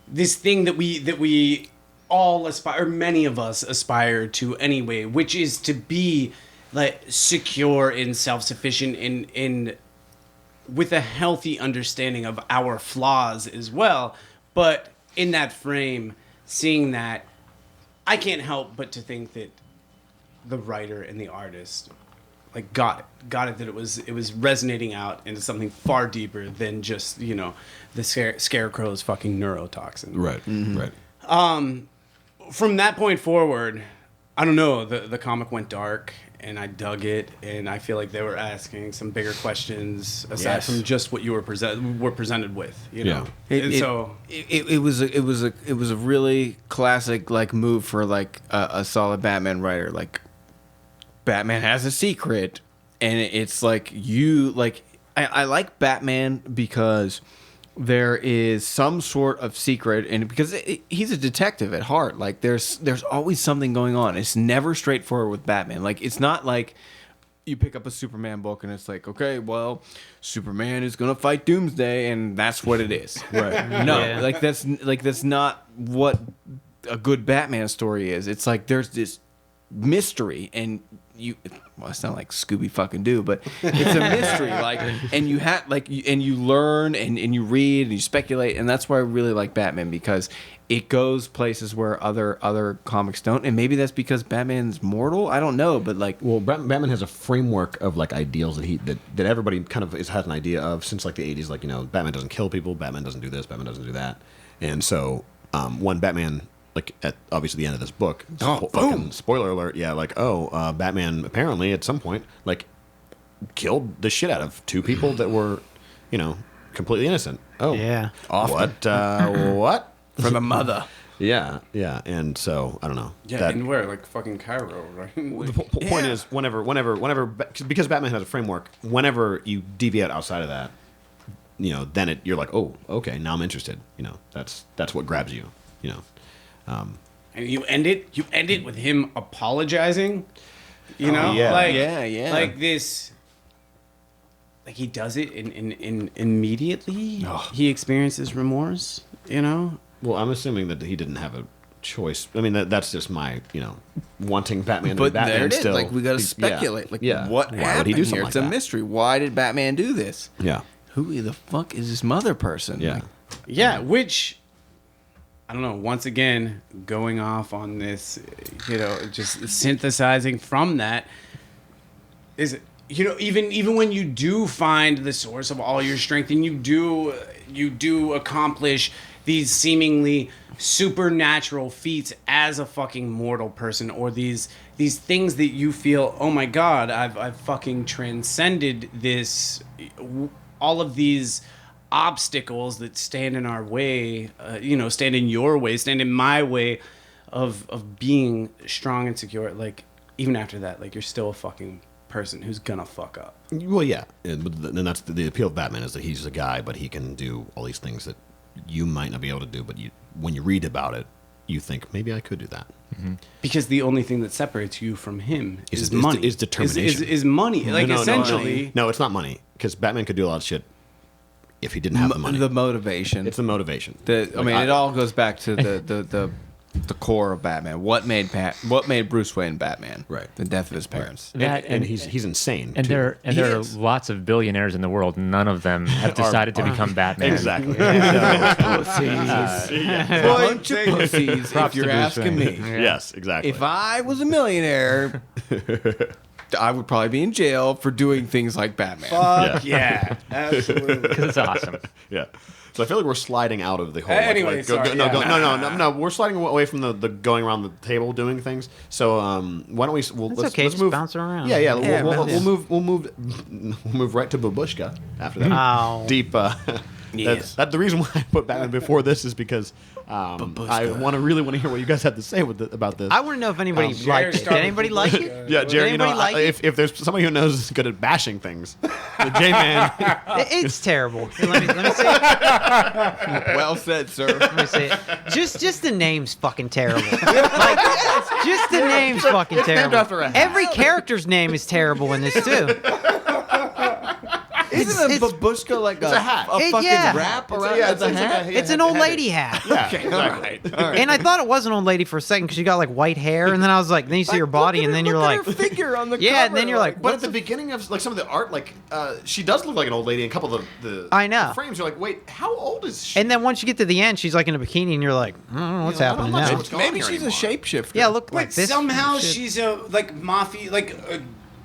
this thing that we all aspire, or many of us aspire to anyway, which is to be like secure and self-sufficient in with a healthy understanding of our flaws as well. But in that frame, seeing that, I can't help but to think that the writer and the artist like got it that it was resonating out into something far deeper than just the Scarecrow's fucking neurotoxin. Right. Right. From that point forward, I don't know, the comic went dark and I dug it, and I feel like they were asking some bigger questions aside Yes. from just what you were presented with, Yeah. It was a really classic like move for like a solid Batman writer. Like Batman has a secret, and it's like I like Batman because there is some sort of secret, and because he's a detective at heart. Like there's always something going on. It's never straightforward with Batman. Like it's not like you pick up a Superman book and it's like, okay, well, Superman is gonna fight Doomsday, and that's what it is. Right? No, Yeah. that's not what a good Batman story is. It's like there's this mystery, and it's not like Scooby fucking Doo, but it's a mystery. Like, and you learn and you read and you speculate, and that's why I really like Batman, because it goes places where other comics don't, and maybe that's because Batman's mortal. I don't know, but like, Well, Batman has a framework of like ideals that everybody kind of has an idea of since like the 80s. Like Batman doesn't kill people, Batman doesn't do this, Batman doesn't do that, and so when Batman, like at obviously the end of this book, fucking spoiler alert, Batman apparently at some point like killed the shit out of two people that were completely innocent. Oh Yeah. what for the mother. yeah, and so I don't know. Yeah, and where? Like fucking Cairo, right? The point is, whenever, because Batman has a framework. Whenever you deviate outside of that, then you're like, oh, okay, now I'm interested. That's what grabs you. And you end it with him apologizing. yeah. Like, Yeah. like this. Like he does it in immediately. He experiences remorse. Well, I'm assuming that he didn't have a choice. I mean, that's just my, wanting Batman to But be Batman there it is. still. Like we got to Yeah. speculate. Like Yeah. what Why happened would he do something here? like It's a that? mystery. Why did Batman do this? Yeah. Who the fuck is this mother person? Yeah. Like, Yeah, which I don't know. Once again, going off on this, just synthesizing from that is, even when you do find the source of all your strength, and you do accomplish these seemingly supernatural feats as a fucking mortal person, or these things that you feel, oh my god, I've fucking transcended this, all of these obstacles that stand in our way, stand in your way, stand in my way of being strong and secure. Like even after that, like you're still a fucking person who's gonna fuck up. Well, yeah, and that's the appeal of Batman, is that he's a guy, but he can do all these things that you might not be able to do. But when you read about it, you think maybe I could do that. Because the only thing that separates you from him is Is money. is determination. Is money. Like essentially. No, it's not money, because Batman could do a lot of shit if he didn't have the money. the motivation. It's the motivation. I mean, it all goes back to the the core of Batman. What made Bruce Wayne Batman? Right. The death of his parents. And he's insane. And too. there are lots of billionaires in the world. None of them have decided to become Batman. Exactly. Bunch of pussies, if you're asking me. Yes, exactly. If I was a millionaire, I would probably be in jail for doing things like Batman. Fuck yeah. Absolutely. Because it's awesome. Yeah. So I feel like we're sliding out of the whole. Anyway, sorry, no. We're sliding away from the going around the table doing things. So why don't we? Let's okay, just move. bounce around. Yeah. Yeah, We'll move right to Baboushka after that. Oh. Deep. Yes. The reason why I put Batman before this is because I really want to hear what you guys have to say about this. I want to know if anybody liked it. Did anybody like it? Yeah, Jerry. Did anybody like it? If there's somebody who knows is good at bashing things, the J-Man. It's terrible. Let me say it. Well said, sir. Let me say it. Just the name's fucking terrible. Like, just the name's fucking it's named terrible. after a hat. Every character's name is terrible in this too. Isn't a Baboushka like a hat. a fucking yeah. wrap It's around it's the like hat? It's an old lady hat. Yeah, Okay, exactly. all right. And I thought it was an old lady for a second because she got like white hair, and then I was like, then you see her body, and then you're like, her figure on the yeah, cover, and then you're like, But at the beginning of like some of the art, like she does look like an old lady in a couple of the I know. frames. You're like, wait, how old is she? and then once you get to the end, she's like in a bikini, and you're like, I don't know what's happening I'm not sure now. what's going on maybe here she's a anymore. shapeshifter. Yeah, look But like this. somehow shit. she's a like mafia, like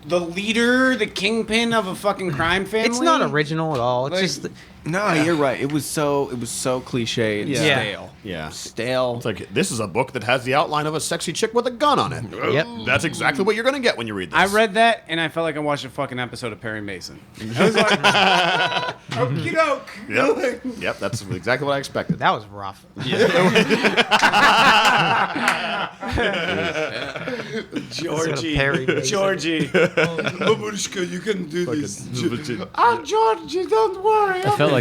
the leader, the kingpin of a fucking crime family. It's not original at all. It's Like- just No, you're right. It was so cliche and Yeah. stale. Yeah. Stale. It's like this is a book that has the outline of a sexy chick with a gun on it. Yep. That's exactly what you're gonna get when you read this. I read that and I felt like I watched a fucking episode of Perry Mason. I was like, okie doke. Yep, that's exactly what I expected. that was rough. Georgie, Perry Mason. Georgie, Baboushka, you can do this. Fucking- Oh, Georgie, don't worry. I felt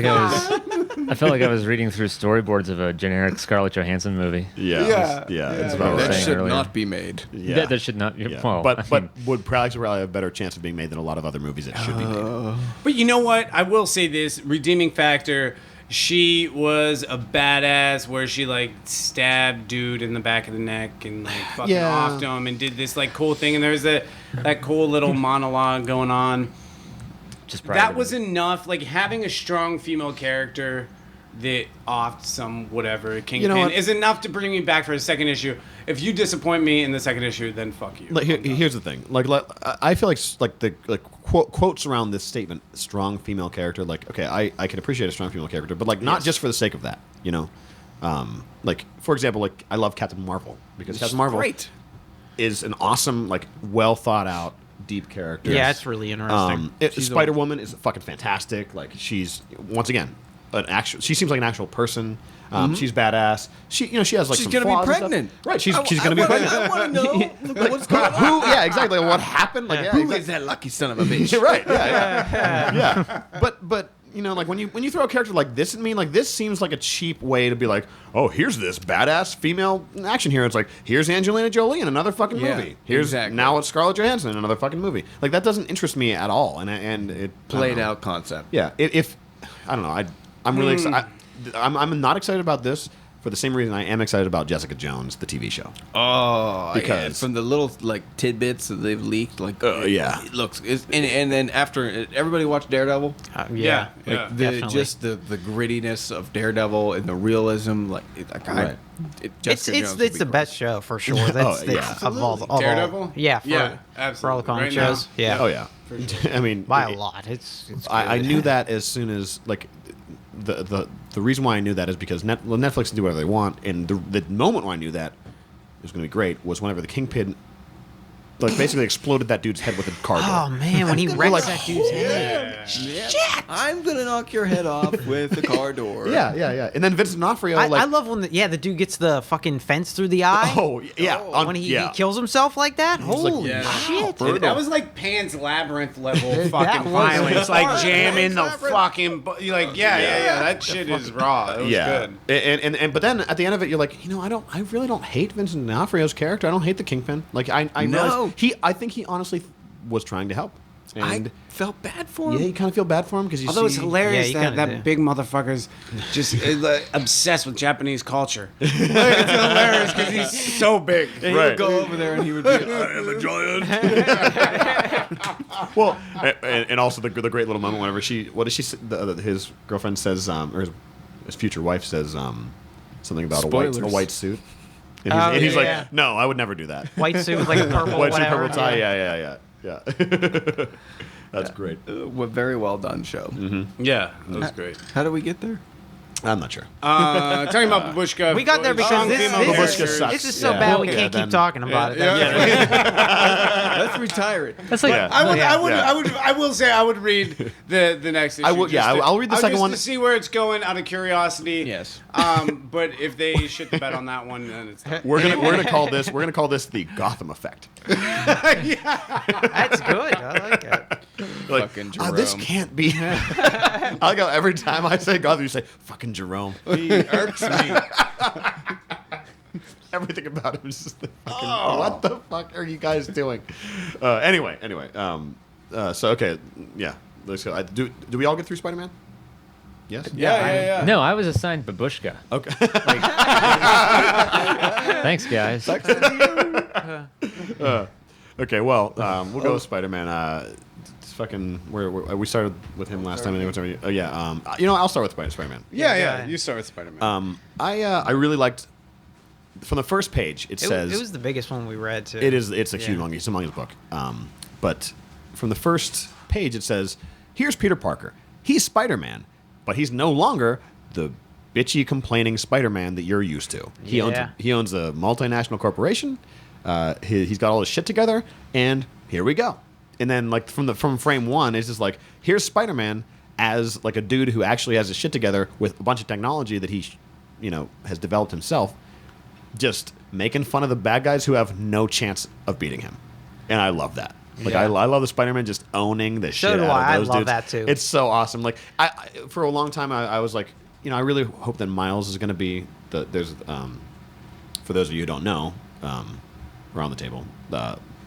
like I was reading through storyboards of a generic Scarlett Johansson movie. yeah, it's about that right. should earlier. not be made. Yeah. That should not. Yeah. Well, but I mean, would probably have a better chance of being made than a lot of other movies that should be made. But you know what? I will say this redeeming factor. She was a badass where she like stabbed dude in the back of the neck and like fucking Yeah. offed him and did this like cool thing and there's that cool little monologue going on. just prior That to- was enough. Like having a strong female character that offed some whatever kingpin what? is enough to bring me back for a second issue. If you disappoint me in the second issue, then fuck you. Like, here's the thing. I feel like the quotes around this statement, strong female character. Like, okay, I can appreciate a strong female character, but like not just for the sake of that. You know, like for example, like I love Captain Marvel because Captain Marvel Great. is an awesome, like well thought out, deep character. Yeah, it's really interesting. Spider Woman is fucking fantastic. Like she's once again an actual. She seems like an actual person. She's badass. She has like She's some gonna be flaws and stuff. pregnant. Right? She's gonna be pregnant. I want to know what's going on. Who? Yeah, exactly. What happened? Like, yeah, Who exactly. is that lucky son of a bitch? You're right. Yeah. But you know, like when you throw a character like this at me, like this seems like a cheap way to be like, oh, here's this badass female action hero. It's like here's Angelina Jolie in another fucking Yeah, movie. Here's exactly. now it's Scarlett Johansson in another fucking movie. Like that doesn't interest me at all. And it Played out concept. Yeah. If I don't know, I'm really excited. I'm not excited about this for the same reason I am excited about Jessica Jones, the TV show. Oh, Because- yeah. From the little like tidbits that they've leaked, like Yeah. it looks. And then after everybody watched Daredevil, Yeah. like definitely. just the grittiness of Daredevil and the realism, like Right. Jessica Jones would It's be the great. best show for sure. That's yeah. of all. Daredevil? Yeah, Yeah, for absolutely. all the comic Right now. shows. Yeah, Oh yeah. I mean, by a lot. It's I good. knew that as soon as like the reason why I knew that is because Netflix can do whatever they want, and the moment when I knew that it was going to be great was whenever the Kingpin like basically exploded that dude's head with a car door. Oh man, when he wrecks that dude's head. Shit! I'm gonna knock your head off with the car door. Yeah. And then Vincent D'Onofrio, I like, love when the dude gets the fucking fence through the eye. oh yeah, when he kills himself like that. Holy Yeah. shit! Brutal. That was like Pan's Labyrinth level That fucking was violence, like hard. jamming the fucking, like yeah. That shit is raw. It was yeah. good. And but then at the end of it, you're like, I really don't hate Vincent D'Onofrio's character. I don't hate the Kingpin. Like I No. realize I think he honestly was trying to help. And I felt bad for yeah, him. you kind of feel bad for him because you Although it's see. hilarious Yeah, you that kinda do. big motherfucker's just obsessed with Japanese culture. It's hilarious because he's so big. He Right. would go over there and he would be, I am a giant. Well, and also the great little moment whenever his girlfriend says, or his future wife says, something about a Spoilers. white suit. And Oh, he's yeah. like, no, I would never do that. White suit with like a purple White suit, whatever. purple tie. Yeah. That's great. Very well done show. Yeah, that was great. How do we get there? I'm not sure. Talking about Baboushka. We got there because strong this, female this, Baboushka characters. sucks. this is so Yeah. bad we Yeah, can't then- keep talking about it. Let's retire it. That's like Yeah. I will say I would read the next issue. I would- yeah, just to- I'll read the second just one. to see where it's going out of curiosity. Yes. But if they shit the bed on that one, then it's not. We're gonna call this the Gotham effect. That's good. I like it. Like, Fucking this Jerome. can't be. I like how every time I say Gotham, you say fucking Jerome. He irks me. Everything about him is just the fucking. What the fuck are you guys doing? Anyway. So okay, yeah. Let's go. Do we all get through Spider-Man? Yes. Yeah. no, I was assigned Baboushka. Okay. Thanks, guys. Okay. Well, we'll go with Spider-Man. It's fucking. We started with him last time. Oh yeah. I'll start with Spider-Man. Yeah. You start with Spider-Man. I really liked from the first page. It says It was the biggest one we read too. it is. It's a Yeah. humongous book. But from the first page, it says, "Here's Peter Parker. He's Spider-Man, but he's no longer the bitchy, complaining Spider-Man that you're used to. He owns a multinational corporation. He's got all his shit together, and here we go." And then, like from frame one, it's just like, here's Spider-Man as like a dude who actually has his shit together with a bunch of technology that he, has developed himself, just making fun of the bad guys who have no chance of beating him. And I love that. Like Yeah. I love the Spider-Man just owning the So shit do out I. I of those love dudes. that too. It's so awesome. Like I for a long time I was like, I really hope that Miles is going to be there's for those of you who don't know, around the table,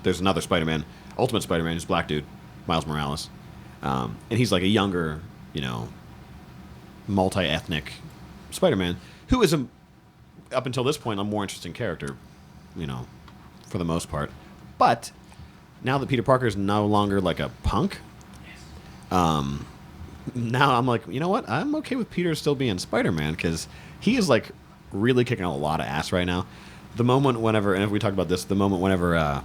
there's another Spider-Man, Ultimate Spider-Man, who's a black dude, Miles Morales, and he's like a younger, multi-ethnic Spider-Man who is up until this point a more interesting character, for the most part, but now that Peter Parker is no longer like a punk, now I'm like, you know what? I'm okay with Peter still being Spider-Man because he is like really kicking a lot of ass right now. The moment whenever, and if we talk about this, the moment whenever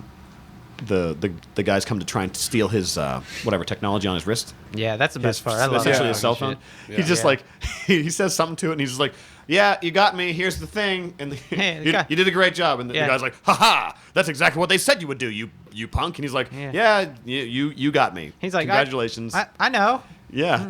the guys come to try and steal his whatever technology on his wrist, Yeah, that's the best part. I love essentially that his cell fucking phone. shit. He's just Yeah. like he says something to it, and he's just like, "Yeah, you got me. Here's the thing." And Hey, the you, guy- you did a great job. And the Yeah. guy's like, "Ha ha! That's exactly what they said you would do, you punk." And he's like, Yeah. "Yeah, you got me. He's like, congratulations." I know. Yeah.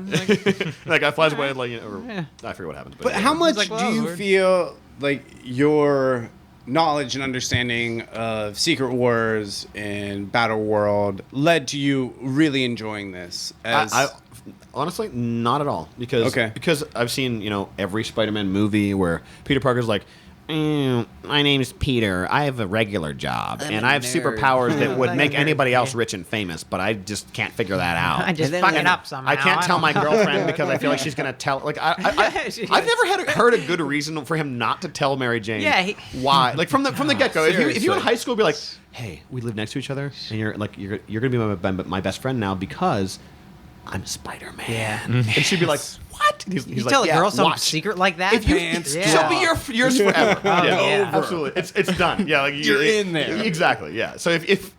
That guy flies away like, or Yeah. I forget what happens. But yeah. how much like, well, do that was you weird. feel like your knowledge and understanding of Secret Wars and Battle World led to you really enjoying this? I honestly not at all because I've seen every Spider-Man movie where Peter Parker's like, my name's Peter. I have a regular job and I have superpowers that would make anybody else rich and famous, but I just can't figure that out. I just fuck it up somehow. I can't tell don't my know. girlfriend because I feel like she's gonna tell. Like I've never heard a good reason for him not to tell Mary Jane. Yeah, why? Like from the get go. If you in Seriously. high school be like, hey, we live next to each other, and you're gonna be my best friend now because I'm Spider-Man. Yeah. And she'd be like, what? And he's You like, tell a yeah, girl something watch. secret like that? If you, Yeah. she'll be yours forever. yeah. Absolutely. It's done. Yeah, like You're in there. Exactly. Yeah. So if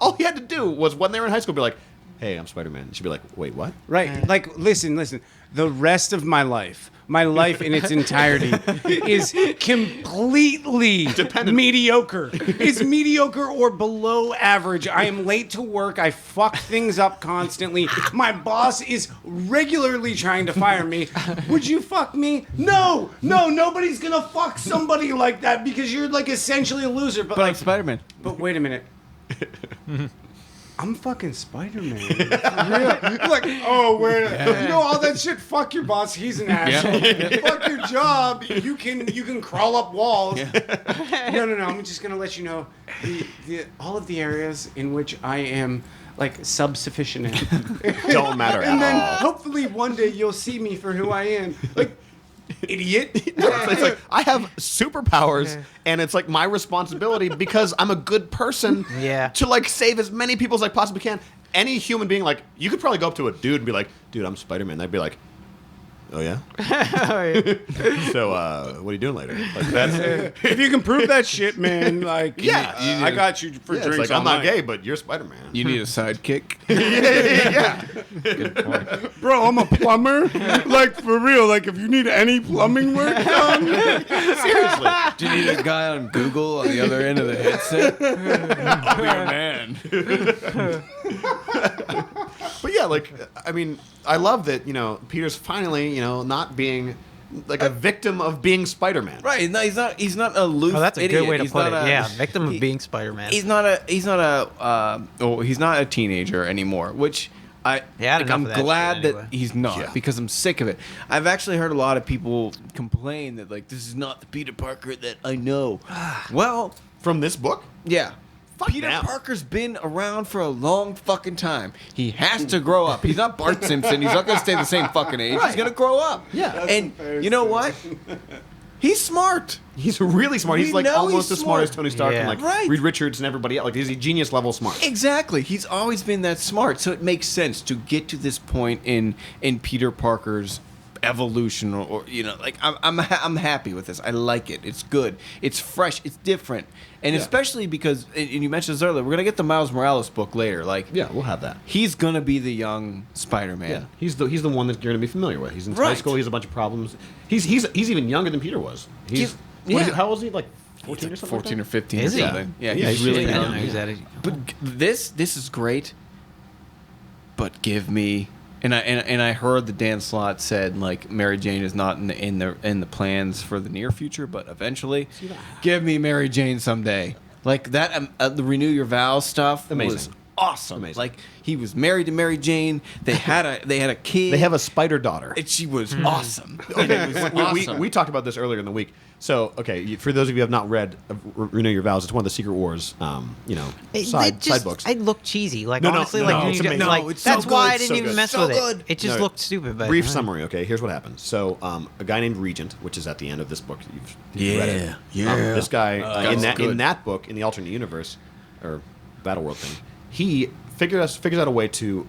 all he had to do was when they were in high school, be like, "Hey, I'm Spider-Man." And she'd be like, "Wait, what?" Right. Like, listen. The rest of my life in its entirety, is completely mediocre. It's mediocre or below average. I am late to work. I fuck things up constantly. My boss is regularly trying to fire me. Would you fuck me? No, nobody's gonna fuck somebody like that because you're like essentially a loser. But But like, Spider-Man. but wait a minute. I'm fucking Spider-Man. Like, oh, you know all that shit? Fuck your boss. He's an asshole. Fuck your job. You can crawl up walls. No. I'm just gonna let you know all of the areas in which I am like self-sufficient. Don't matter And then at all. hopefully one day you'll see me for who I am. Like, idiot. It's like I have superpowers, and it's like my responsibility because I'm a good person. Yeah. To like save as many people as I possibly can. Any human being, like you could probably go up to a dude and be like, "Dude, I'm Spider-Man." They'd be like, "Oh yeah." So what are you doing later? Like that's If you can prove that shit, man, like, Yeah. I got you for yeah, it's drinks. like I'm all not night. gay, but you're Spider-Man. You need a sidekick. yeah. Good point. Bro, I'm a plumber. Like, for real. Like, if you need any plumbing work done, Seriously. Do you need a guy on Google on the other end of the headset? I'll be your man. But yeah, like I mean, I love that, Peter's finally, not being like a victim of being Spider-Man. Right? He's not a loose. Oh, that's a idiot. good way to He's put it. not Yeah, victim of being Spider-Man. He's not a teenager anymore, which Yeah, enough I'm of that glad shit that anyway. he's not, Yeah. because I'm sick of it. I've actually heard a lot of people complain that like this is not the Peter Parker that I know. Well, From this book? yeah. Fuck Peter them. Parker's been around for a long fucking time. He has to grow up. He's not Bart Simpson. He's not going to stay the same fucking age. He's going to grow up. Yeah. And you know what? He's smart. He's really smart. He's We like know almost he's as smart as smart. Tony Stark and Yeah. like Right. Reed Richards and everybody else. Like he's a genius level smart. Exactly. He's always been that smart. So it makes sense to get to this point in Peter Parker's evolution, or like I'm happy with this. I like it. It's good. It's fresh. It's different. And especially because, and you mentioned this earlier, we're gonna get the Miles Morales book later. Like, Yeah, we'll have that. he's gonna be the young Spider-Man. Yeah, he's the one that you're gonna be familiar with. He's in high Right. school. He has a bunch of problems. He's even younger than Peter was. He's what is yeah. it, how old is he? Like 14 or something. 14 or 15 Is or he? something. Yeah, Yeah, he's he's really really young. young. He's at it. But this is great. But give me, and I heard that Dan Slott said like Mary Jane is not in the plans for the near future, but eventually, give me Mary Jane someday. Like that, the Renew Your Vows stuff was Amazing. awesome. Amazing. Like he was married to Mary Jane. They had a kid. They have a spider daughter. and she was awesome. And it was awesome. We talked about this earlier in the week. So, okay, for those of you who have not read Renew Your Vows, it's one of the Secret Wars, side books. It looked cheesy. Like No, no, honestly, no, like no, you it's need to- amazing. like No, it's so that's why I good, didn't so even good. mess So with good. it. It just No, looked stupid. But Brief summary, okay? Here's what happens. So, a guy named Regent, which is at the end of this book, you've read it. Yeah. This guy That's in good. that book, in the alternate universe or Battle World thing, he figures out a way to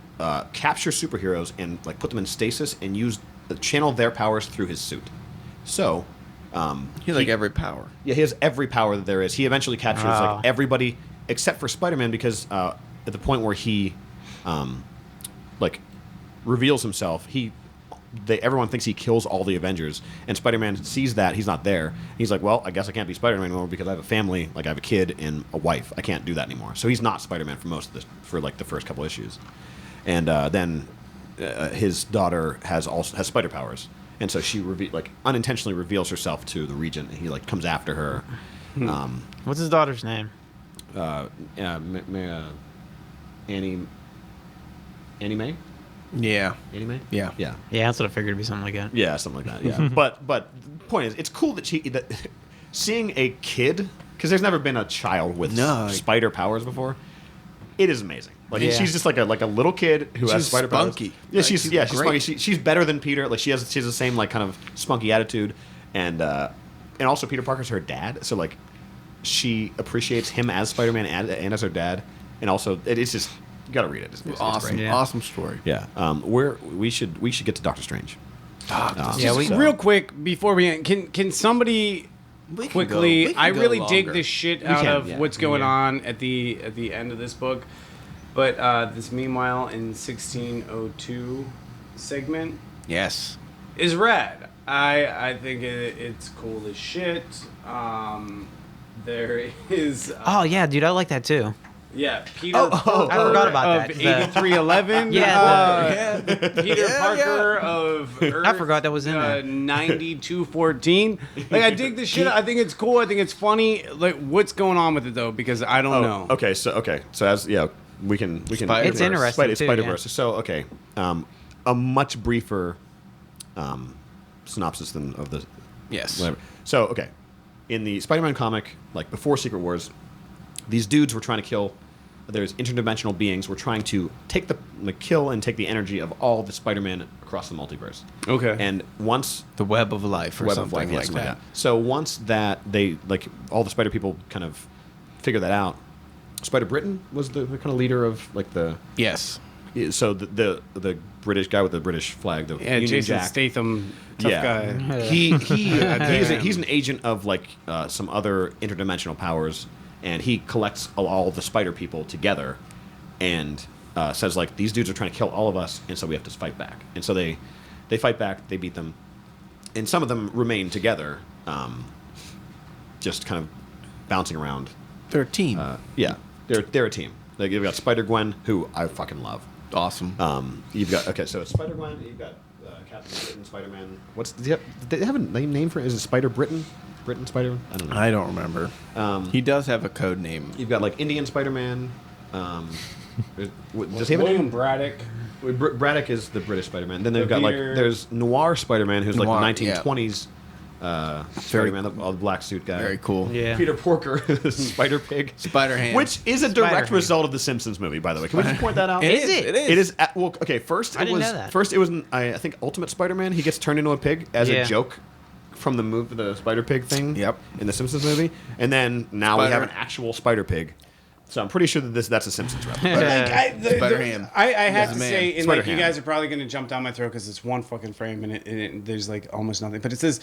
capture superheroes and like put them in stasis and channel their powers through his suit. So, He like every power. yeah, he has every power that there is. He eventually captures Wow. like everybody except for Spider-Man because at the point where he like reveals himself, everyone thinks he kills all the Avengers, and Spider-Man sees that he's not there. He's like, well, I guess I can't be Spider-Man anymore because I have a family, like I have a kid and a wife. I can't do that anymore. So he's not Spider-Man for like the first couple issues, and then his daughter has spider powers. And so she unintentionally reveals herself to the Regent, and he like comes after her. what's his daughter's name? Annie May? Yeah. Annie May? Yeah. Yeah. Yeah, that's what I figured it'd be something like that. Yeah, something like that. Yeah. but the point is, it's cool that seeing a kid, because there's never been a child with spider powers before. It is amazing. Like Yeah. she's just like a little kid who has She's spider spunky. powers. Yeah, Like, she's she's spunky. great. She's better than Peter. Like she has the same like kind of spunky attitude, and also Peter Parker's her dad. So like she appreciates him as Spider-Man and as her dad, and also it's just you gotta read it. It's Awesome. great. Yeah. Awesome story. Yeah. We should get to Doctor Strange. Yeah, we- Real quick before we end, can somebody We can quickly? go- we can I go really dig longer. the shit We out can, of yeah. what's going on at the end of this book, but this meanwhile in 1602 segment Yes. is rad. I think it's cool as shit. There is Oh yeah, dude, I like that too. yeah Peter I Parker forgot about of that. 8311. Yeah, Peter Parker of Earth, I forgot that was in there. 9214. Like I dig this shit. I think it's cool. I think it's funny. Like what's going on with it though? Because I don't know. Okay, so as we can Spider-Verse. It's interesting too, Spider-Verse. So okay, a much briefer synopsis than of the Yes. whatever. So okay, in the Spider-Man comic, like before Secret Wars, these dudes were trying to kill there's interdimensional beings. We're trying to kill and take the energy of all the Spider-Man across the multiverse. Okay. And once The web of life or Web of something Life, like yes, something that. So once that they all the Spider people kind of figure that out, Spider Britain was the kind of leader of the. Yes. So the British guy with the British flag, the Yeah, Union Jason Jack. Statham, tough guy. He's an agent of some other interdimensional powers, and he collects all of the Spider people together, and says these dudes are trying to kill all of us, and so we have to fight back. And so they fight back, they beat them, and some of them remain together, just kind of bouncing around. They're a team. Yeah, they're a team. You've got Spider Gwen, who I fucking love. Awesome. You've got so it's Spider Gwen. You've got Captain Britain, Spider Man. Do they have a name for it? Is it Spider Britain? Britain Spider? I don't know. I don't remember. He does have a code name. You've got Indian Spider Man. Does he have a William name? Braddock. Braddock is the British Spider Man. Then they've The got Peter- there's Noir Spider Man, who's Noir, the 1920s Spider Man, the black suit guy. Very cool. Yeah. Peter Porker, Spider Pig. Spider Ham. Which is a direct Spider-Ham. result of the Simpsons movie, by the way. Can we just point that out? Is it? It is. It is. Well, okay. First, I didn't know that. First, it was. I think Ultimate Spider-Man. He gets turned into a pig as Yeah. a joke from the movie, the Spider Pig thing. Yep. In the Simpsons movie, and then now we Spider- have an actual Spider Pig. So I'm pretty sure that that's a Simpsons reference. Spider-Ham. I have He's to a man. say, and Spider-Ham. you guys are probably going to jump down my throat because it's one fucking frame and there's almost nothing. But it says,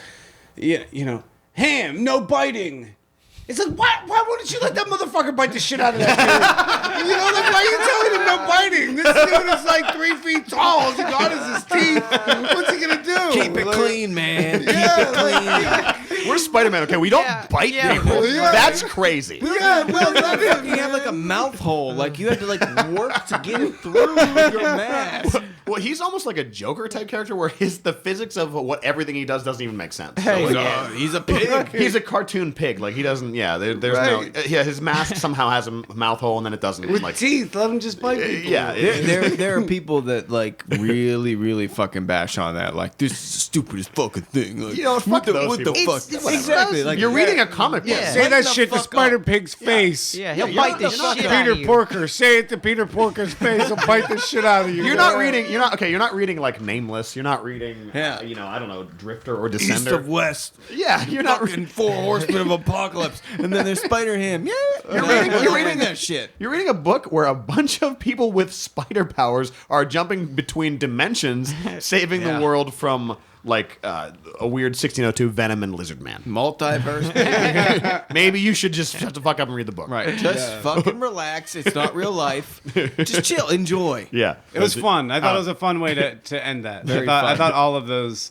ham, no biting. It says, why wouldn't you let that motherfucker bite the shit out of that dude? Why are you telling him no biting? This dude is 3 feet tall. All he got is his teeth. What's he going to do? Keep it clean, man. Keep Yeah, it clean. We're Spider-Man. Okay, we don't Yeah, bite yeah. people. Yeah. That's crazy. Yeah, well, You have a mouth hole. You had to work to get it through your mask. Well, he's almost like a Joker type character, where the physics of what everything he does doesn't even make sense. So, He's a pig. he's a cartoon pig. He doesn't. Yeah, there's Right. no. Yeah, his mask somehow has a mouth hole, and then it doesn't. with teeth, let him just bite people. Yeah, There are people that really, really fucking bash on that. This is the stupidest fucking thing. fuck what the, those what the people. fuck? It's Exactly. You're reading a comic book. Yeah. Say What that the shit to fuck Spider up? Pig's face. Yeah, he'll you're bite not- the you're not shit out Peter of you. Porker. Say it to Peter Porker's face. He'll bite the shit out of you. You're not reading. You're not okay. You're not reading Nameless. You're not reading. Yeah. I don't know, Drifter or East Descender. of West. Yeah, you're not. Fucking 4 Horsemen of Apocalypse. And then there's Spider Ham. Yeah. You're reading that shit. You're reading a book where a bunch of people with spider powers are jumping between dimensions, saving Yeah. the world from a weird 1602 Venom and Lizard Man. Multiverse. Maybe you should just shut the fuck up and read the book. Right. Just fucking relax. It's not real life. Just chill. Enjoy. Yeah. It was fun. I thought it was a fun way to end that. Very I fun. thought all of those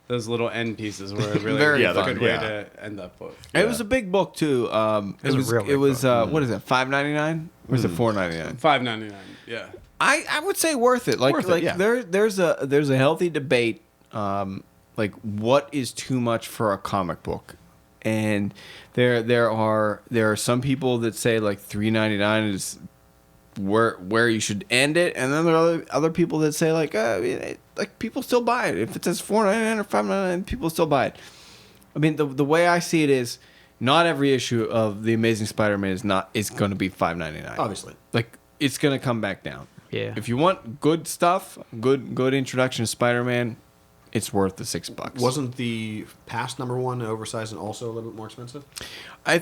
little end pieces were a really Very Yeah, they're good good, way yeah. to end that book. It was a big book too. It was a real big it was book. what is it? $5.99 or is it $4.99? $5.99. Yeah. I would say worth it. Worth it, yeah. There's a healthy debate. What is too much for a comic book, and there are some people that say $3.99 is where you should end it, and then there are other people that say people still buy it if it says $4.99 or $5.99, people still buy it. I mean, the way I see it is, not every issue of the Amazing Spider-Man is going to be $5.99. Obviously. It's going to come back down. Yeah. If you want good stuff, good introduction to Spider-Man, it's worth the $6. Wasn't the past #1 oversized and also a little bit more expensive? I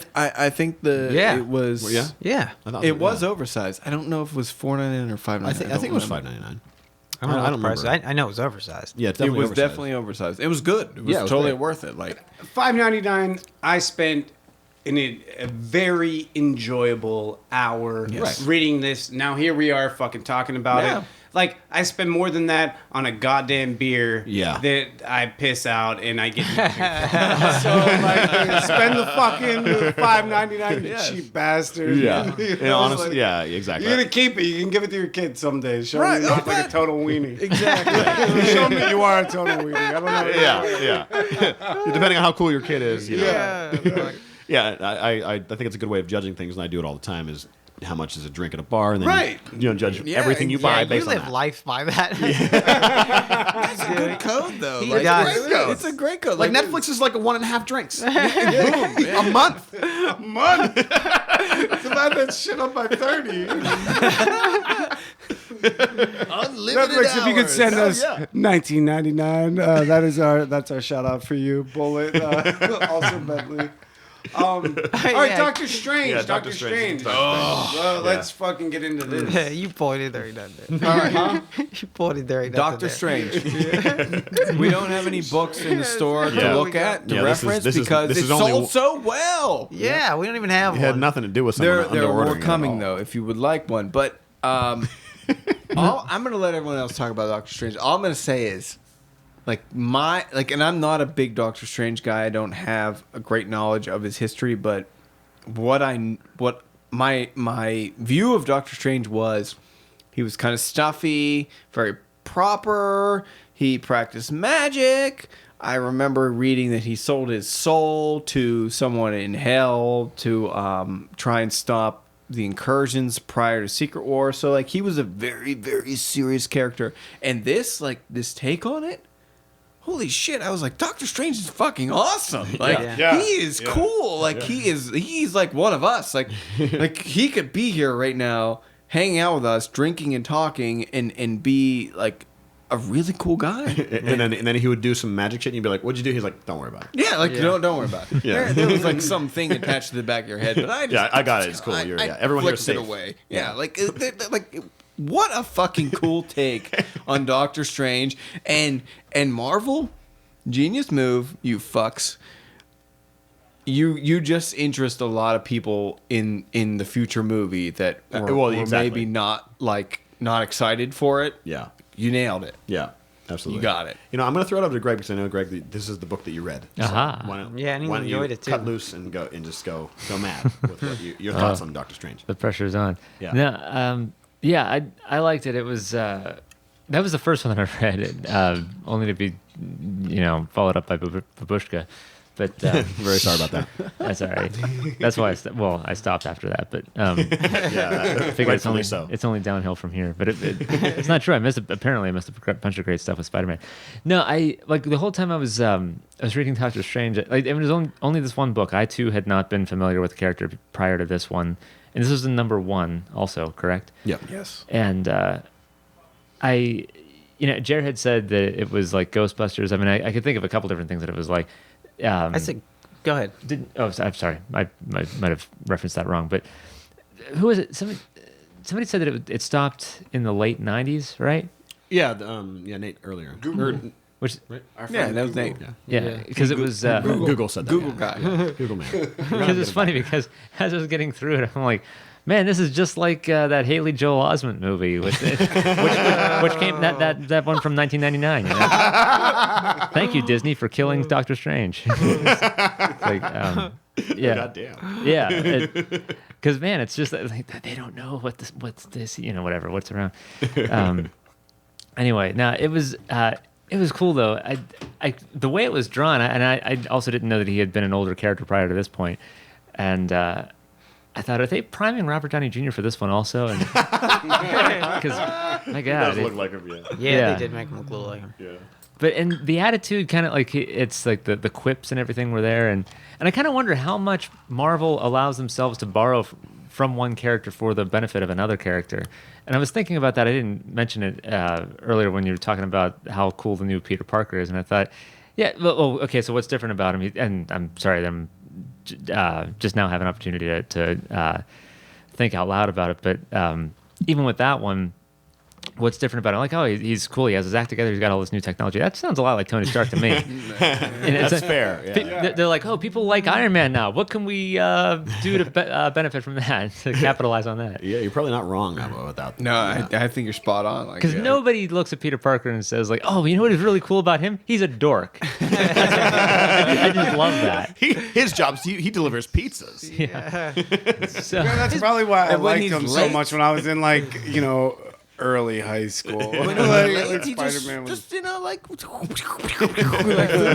think Yeah. it was Well, yeah? Yeah. I thought it was yeah. oversized. I don't know if it was $4.99 or $5.99. I think it was $5.99. I don't know I what the price. remember. I know it was oversized. Yeah, it's It definitely was oversized. definitely oversized. It was good. It was Yeah, it was totally great. worth it. $5.99. I spent in a very enjoyable hour Yes. reading this. Now here we are fucking talking about Yeah. it. I spend more than that on a goddamn beer Yeah. that I piss out and I get nothing. So spend the fucking $5.99, you Yes. cheap bastard. Yeah. You Yeah, know, honestly, it's yeah, exactly. You're gonna keep it. You can give it to your kid someday. Show Right, me you look okay. like a total weenie. Exactly. Show me you are a total weenie. I don't know. Yeah. Depending on how cool your kid is, you know. Yeah. Yeah, I think it's a good way of judging things, and I do it all the time. Is how much is a drink at a bar, and then Right. you judge Yeah, everything you buy Yeah, you based on live that. life by that. That's a good code, though. He does. It's a great code. Like Netflix is like a 1.5 drinks. Boom, a month. month. Divide that shit up by 30. Unlimited Netflix, if you could send Hell us yeah. $19.99, that's our shout out for you, Bullet. Also Bentley. All right, Yeah. Doctor Strange. Yeah, Doctor Doctor Strange. Strange. Well, let's fucking get into this. You pointed there, he done it. All right, huh? You pointed there, he done Doctor it. Strange. We don't have any books in the store Yeah. to look at to Yeah, this is- reference this is- because this it's is only- sold so well. Yeah, we don't even have It had one. nothing to do with someone There under are more ordering coming though, if you would like one. But I'm going to let everyone else talk about Doctor Strange. All I'm going to say is, and I'm not a big Doctor Strange guy. I don't have a great knowledge of his history, but my view of Doctor Strange was, he was kind of stuffy, very proper. He practiced magic. I remember reading that he sold his soul to someone in hell to try and stop the incursions prior to Secret War. So he was a very, very serious character. And this take on it, holy shit, I was like, Doctor Strange is fucking awesome. Yeah. He is cool. He's like one of us. Like he could be here right now, hanging out with us, drinking and talking, and be like a really cool guy. and then he would do some magic shit, and you'd be like, "What'd you do?" He's like, "Don't worry about it." Yeah, don't worry about it. Yeah. There was something attached to the back of your head, but I just, Yeah, I got it. It's cool. Everyone here is flicked it safe. away. Yeah, what a fucking cool take on Doctor Strange and Marvel. Genius move, you fucks. You just interest a lot of people in the future movie that were exactly. maybe not excited for it. Yeah, You nailed it. yeah, absolutely. You got it. I'm going to throw it over to Greg because I know Greg. This is the book that you read. So Aha. why don't- Yeah, and he why don't you enjoyed it, too. Cut loose and go mad with your thoughts on Doctor Strange. The pressure's on. Yeah. No, I liked it. It was that was the first one that I read, only to be, followed up by Baboushka. But Very sorry about that. that's all right. That's why I stopped after that. But Yeah, I figured rightfully so. it's only downhill from here. But it's not true. Apparently I missed a bunch of great stuff with Spider-Man. No, I the whole time I was reading Doctor Strange. It was only this one book. I too had not been familiar with the character prior to this one, and this was the number one also, correct? Yep. Yes. And Jared had said that it was like Ghostbusters. I mean, I could think of a couple different things that it was like. I said, go ahead. I'm sorry. I might have referenced that wrong. But who was it? Somebody said that it stopped in the late 90s, right? Yeah, Nate earlier. Which, Yeah, that was Nate. yeah, because it was Google said that. Google guy. Google man. because it's funny because as I was getting through it, I'm like, man, this is just like that Haley Joel Osment movie which came that one from 1999. Thank you, Disney, for killing Doctor Strange. Yeah, Goddamn. yeah. Because man, it's just they don't know what's this, what's around. Anyway, now it was cool though. I the way it was drawn, I also didn't know that he had been an older character prior to this point, and. I thought, are they priming Robert Downey Jr. for this one also? Because, my God. It does look like him, yeah. Yeah, they did make him look a little like him. Yeah. But, and the attitude kind of it's like the quips and everything were there. And I kind of wonder how much Marvel allows themselves to borrow from one character for the benefit of another character. And I was thinking about that. I didn't mention it earlier when you were talking about how cool the new Peter Parker is. And I thought, yeah, well, okay, so what's different about him? And I'm sorry, I'm just now have an opportunity to think out loud about it. But even with that one, what's different about it? Like, oh, he's cool. He has his act together. He's got all this new technology. That sounds a lot like Tony Stark to me. That's fair. Yeah. They're like, oh, people like Iron Man now. What can we do to benefit from that, to capitalize on that? Yeah, you're probably not wrong about that. No, I think you're spot on. Because nobody looks at Peter Parker and says like, oh, you know what is really cool about him? He's a dork. I just love that. His job's he delivers pizzas. Yeah. So, Yeah, that's probably why I And when liked he's him so late. much when I was in early high school. Like, he Spider-Man was. just like through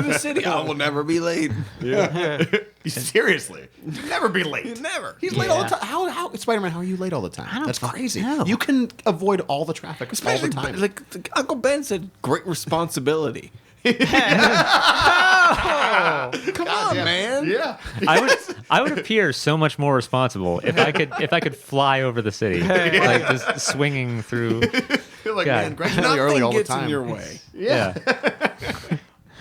the city. I will never be late. Seriously, never be late. Never. He's late all the time. How Spider-Man? How are you late all the time? I don't That's fucking crazy. know. You can avoid all the traffic Especially, all the time. like Uncle Ben said, great responsibility. Come on, man. Yeah. I would appear so much more responsible if I could fly over the city, like just swinging through. You're like, God. man, Greg's really early all the gets time. in your way. Yeah.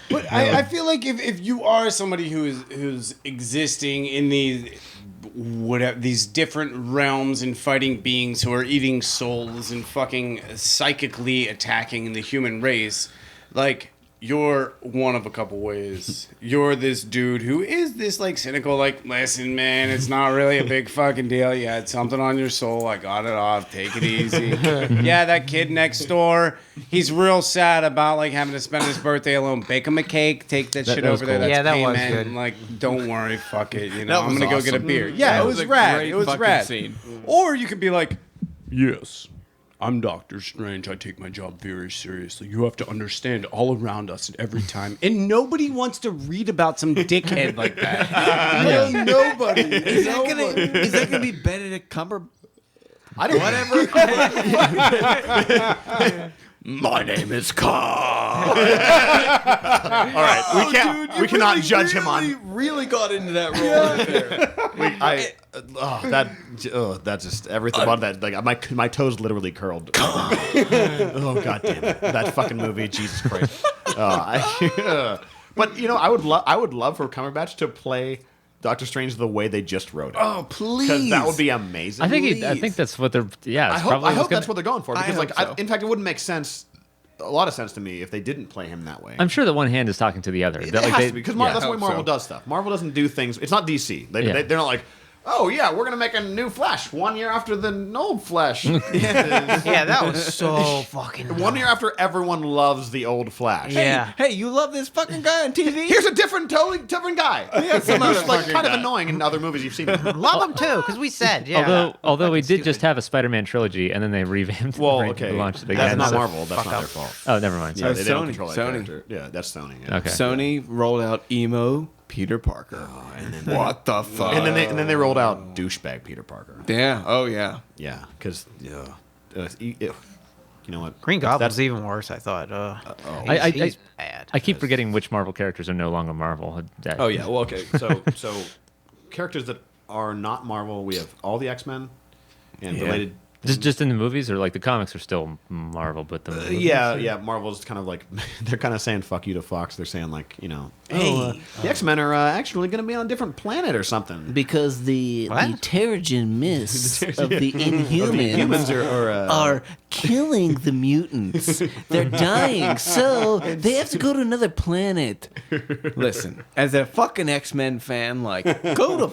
But I feel like if you are somebody who's existing in these different realms and fighting beings who are eating souls and fucking psychically attacking the human race, like, you're one of a couple ways. You're this dude who is this, like, cynical, like, listen, man, it's not really a big fucking deal. You had something on your soul. I got it off. Take it easy. Yeah, that kid next door, he's real sad about, like, having to spend his birthday alone. Bake him a cake. Take that shit that was over there. cool. That's Yeah, that was payment. good. Like, don't worry. Fuck it. You know, That I'm was going to go get a awesome. beer. Yeah, That it was was a rad. great It was fucking rad. scene. Or you could be like, yes, I'm Doctor Strange. I take my job very seriously. You have to understand all around us at every time. And nobody wants to read about some dickhead like that. No, nobody. Is that gonna be Benedict Cumberbatch? I don't. Whatever. My name is Carl. All right, we cannot judge him on. Really got into that role right there. That just everything about that. Like my toes literally curled. Oh god damn it! That fucking movie, Jesus Christ. But you know, I would love for Cumberbatch to play Doctor Strange the way they just wrote it. Oh, please. Because that would be amazing. I think that's what they're. Yeah, I it's hope, probably I hope what's gonna- that's what they're going for. Because, hope so. in fact, it wouldn't make sense, a lot of sense to me, if they didn't play him that way. I'm sure that one hand is talking to the other. It That, like, has they- to be, because yeah. that's the way hope Marvel so. does stuff. Marvel doesn't do things. It's not DC. They're not like, oh yeah, we're gonna make a new Flash 1 year after the old Flash. Yeah, that was so fucking. 1 year after everyone loves the old Flash. Yeah. Hey, you love this fucking guy on TV? Here's a totally different guy. some other Who's like fucking kind of guy. annoying in other movies you've seen. Him. Love him too, because we said, yeah. Although we did good. just have a Spider-Man trilogy, and then they revamped. That's launched it again. not so- Marvel. That's not their fault. Oh, never mind. Yeah, Sorry. they don't Sony. control that Sony. character. Yeah, that's Sony. Yeah. Okay. Sony rolled out emo Peter Parker. And then What the fuck? and then they rolled out douchebag Peter Parker. Yeah. Oh yeah. Yeah, because you know what? Green Goblin's That's even worse, I thought. I- He's bad. I keep forgetting which Marvel characters are no longer Marvel. Oh yeah. Well, okay. So characters that are not Marvel, we have all the X-Men and related. Just in the movies, or like the comics are still Marvel, but the movies? Yeah. Marvel's kind of like they're kind of saying "fuck you" to Fox. They're saying like, you know, the X-Men are actually going to be on a different planet or something. Because the What? Terrigen mists of the Humans Inhumans are are killing the mutants. They're dying, so they have to go to another planet. Listen, as a fucking X-Men fan, like go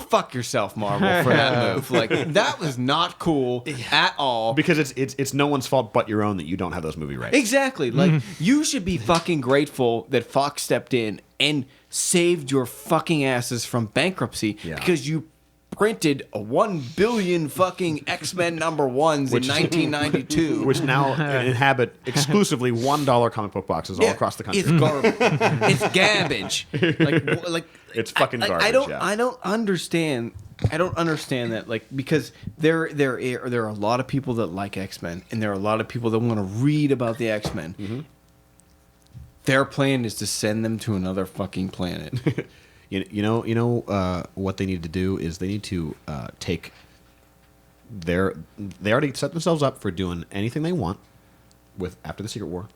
fuck yourself, Marvel, for that move. Like that was not cool at all. because it's no one's fault but your own that you don't have those movie rights. Exactly. Like you should be fucking grateful that Fox stepped in and saved your fucking asses from bankruptcy Yeah. because you printed a 1 billion fucking X-Men number ones in 1992. Which now inhabit exclusively $1 comic book boxes all across the country. It's garbage. It's garbage. Like It's fucking I garbage, don't. yeah. I don't understand. I don't understand that. Like because there are a lot of people that like X-Men, and there are a lot of people that want to read about the X-Men. Mm-hmm. Their plan is to send them to another fucking planet. You know what they need to do is they need to take they already set themselves up for doing anything they want with after the Secret War.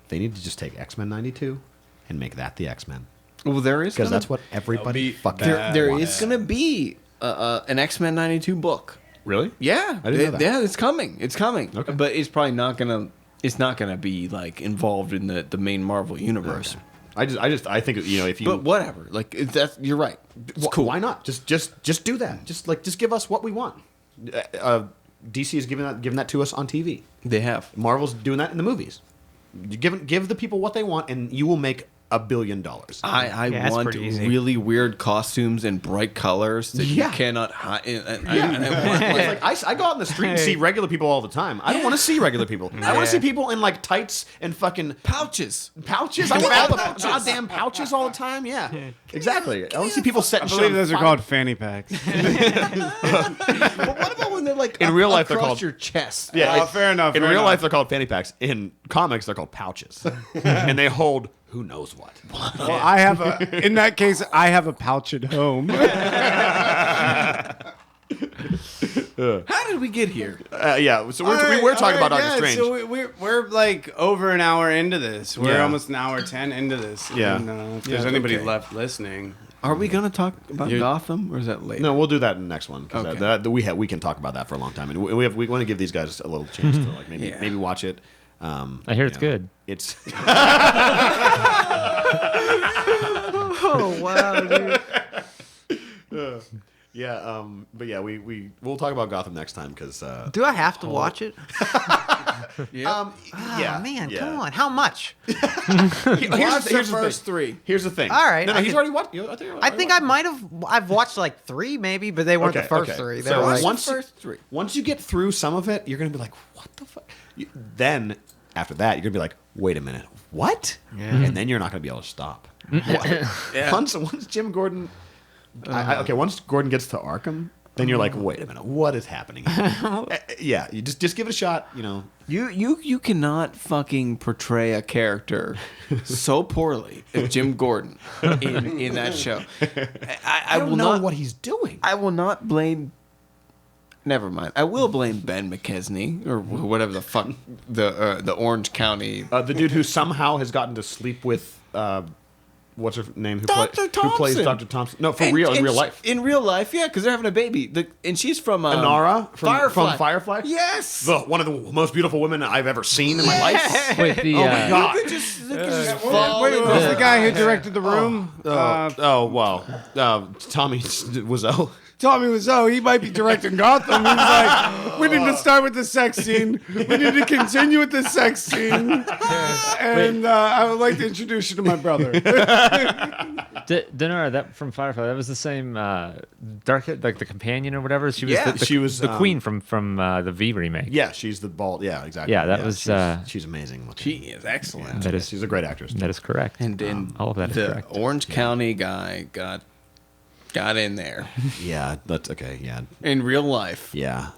They need to just take X-Men 92 and make that the X-Men, Well, there is because that's what everybody fucking there wants. is gonna be an X-Men 92 book. Really? Yeah, I didn't know that. Yeah, it's coming. It's coming. Okay. But it's probably not gonna. It's not gonna be like involved in the main Marvel universe. I think if you But whatever. Like that's you're right. It's cool. Why not? Just do that. Just give us what we want. DC is giving that to us on TV. They have. Marvel's doing that in the movies. You give the people what they want, and you will make $1 billion. I Yeah, that's want pretty easy. really weird costumes and bright colors that Yeah. you cannot hide. It's like I go out in the street and see regular people all the time. I don't want to see regular people. I want to see people in like tights and fucking pouches. pouches. I want all the goddamn pouches all the time. Yeah, exactly. I want to see people setting I shit believe on those are fire. called fanny packs. But what about when they're like In real life, they're across called- your chest? Yeah, Fair enough. In fair real enough. life, they're called fanny packs. In comics, they're called pouches, and they hold who knows what. Well, I have a. In that case, I have a pouch at home. How did we get here? Yeah, so we were talking about Doctor Strange. So we're like over an hour into this. We're Yeah. almost an hour 10 into this. Yeah. And, if there's anybody okay. left listening. Are we gonna talk about You- Gotham, or is that later? No, we'll do that in the next one. 'Cause Okay. we can talk about that for a long time, and we want to give these guys a little chance to like maybe watch it. I hear it's good. It's Oh wow, dude. yeah, but yeah, we'll talk about Gotham next time because Do I have to watch it? yeah, Oh man, yeah. come on. How much? Here's the the first thing. three. Here's the thing. All right, no, I he's can- already watched. I think I might have. I've watched like 3 maybe, but they weren't the first 3. They So were like, once first 3. once you get through some of it, you're gonna be like, what the fuck? Then after that, you're gonna be like, wait a minute, what? Yeah. And then you're not gonna be able to stop. Once Jim Gordon, once Gordon gets to Arkham, then you're like, wait a minute, what is happening? Yeah, you just give it a shot. You know, You cannot fucking portray a character so poorly as Jim Gordon in that show. I don't will know not. what he's doing. I will not blame. Never mind. I will blame Ben McKesney or whatever the fuck the Orange County. The dude who somehow has gotten to sleep with what's her name? Who Dr. Who plays Thompson. Dr. Thompson? No, in real life. In real life, yeah, because they're having a baby. And she's from Inara Firefly. from Firefly. Yes. One of the most beautiful women I've ever seen in my life. Wait, the Oh my god. You could just fall Wait, in what was love. the guy who directed The Room? Wow. Tommy Wiseau. Tommy Wiseau, he might be directing Gotham. He's like, we need to start with the sex scene. We need to continue with the sex scene. And I would like to introduce you to my brother. Dinara, that from Firefly, that was the same dark, like the companion or whatever. She was Yeah, the she was, the queen from the V remake. Yeah, she's the bald. Yeah, exactly. Yeah, that was, she's amazing. Looking. She is excellent. That is She's a great actress. that is correct. And all of that is the correct. Orange County guy got in there Yeah, that's okay. Yeah, in real life. yeah.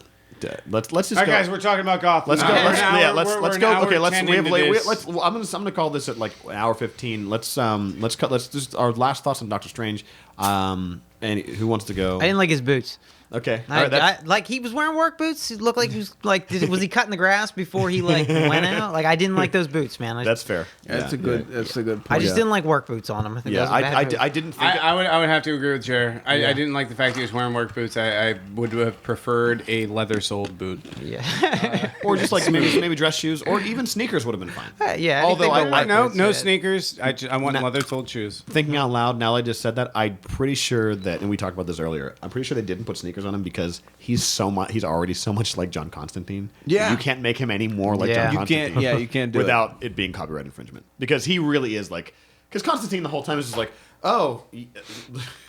Let's just All right, go. guys, we're talking about Gotham. Let's go. We're Let's, an hour- yeah, let's we're let's an go. hour Okay, let's 10 we have into late. this. Let's. I'm gonna call this at like an hour 15. Let's cut. Let's just our last thoughts on Doctor Strange. And who wants to go? I didn't like his boots. Okay. All right. That's, Like he was wearing work boots. He looked like he was like, was he cutting the grass before he like went out? Like I didn't like those boots, man. that's fair. That's a good. That's a good point. I just didn't like work boots on him. I think Yeah, that was a bad move. I didn't think. I would have to agree with Jer. I didn't like the fact he was wearing work boots. I would have preferred a leather-soled boot. Yeah, or just like maybe dress shoes, or even sneakers would have been fine. yeah. Although anything but I- work No, boots, no yeah. sneakers. I want leather-soled shoes. Thinking out loud, now I just said that, I'm pretty sure that, and we talked about this earlier, I'm pretty sure they didn't put sneakers on him because he's already so much like John Constantine. Yeah. You can't make him any more like Yeah. John You Constantine. can't- yeah, you can't do without it being copyright infringement. Because he really is like, because Constantine the whole time is just like, oh,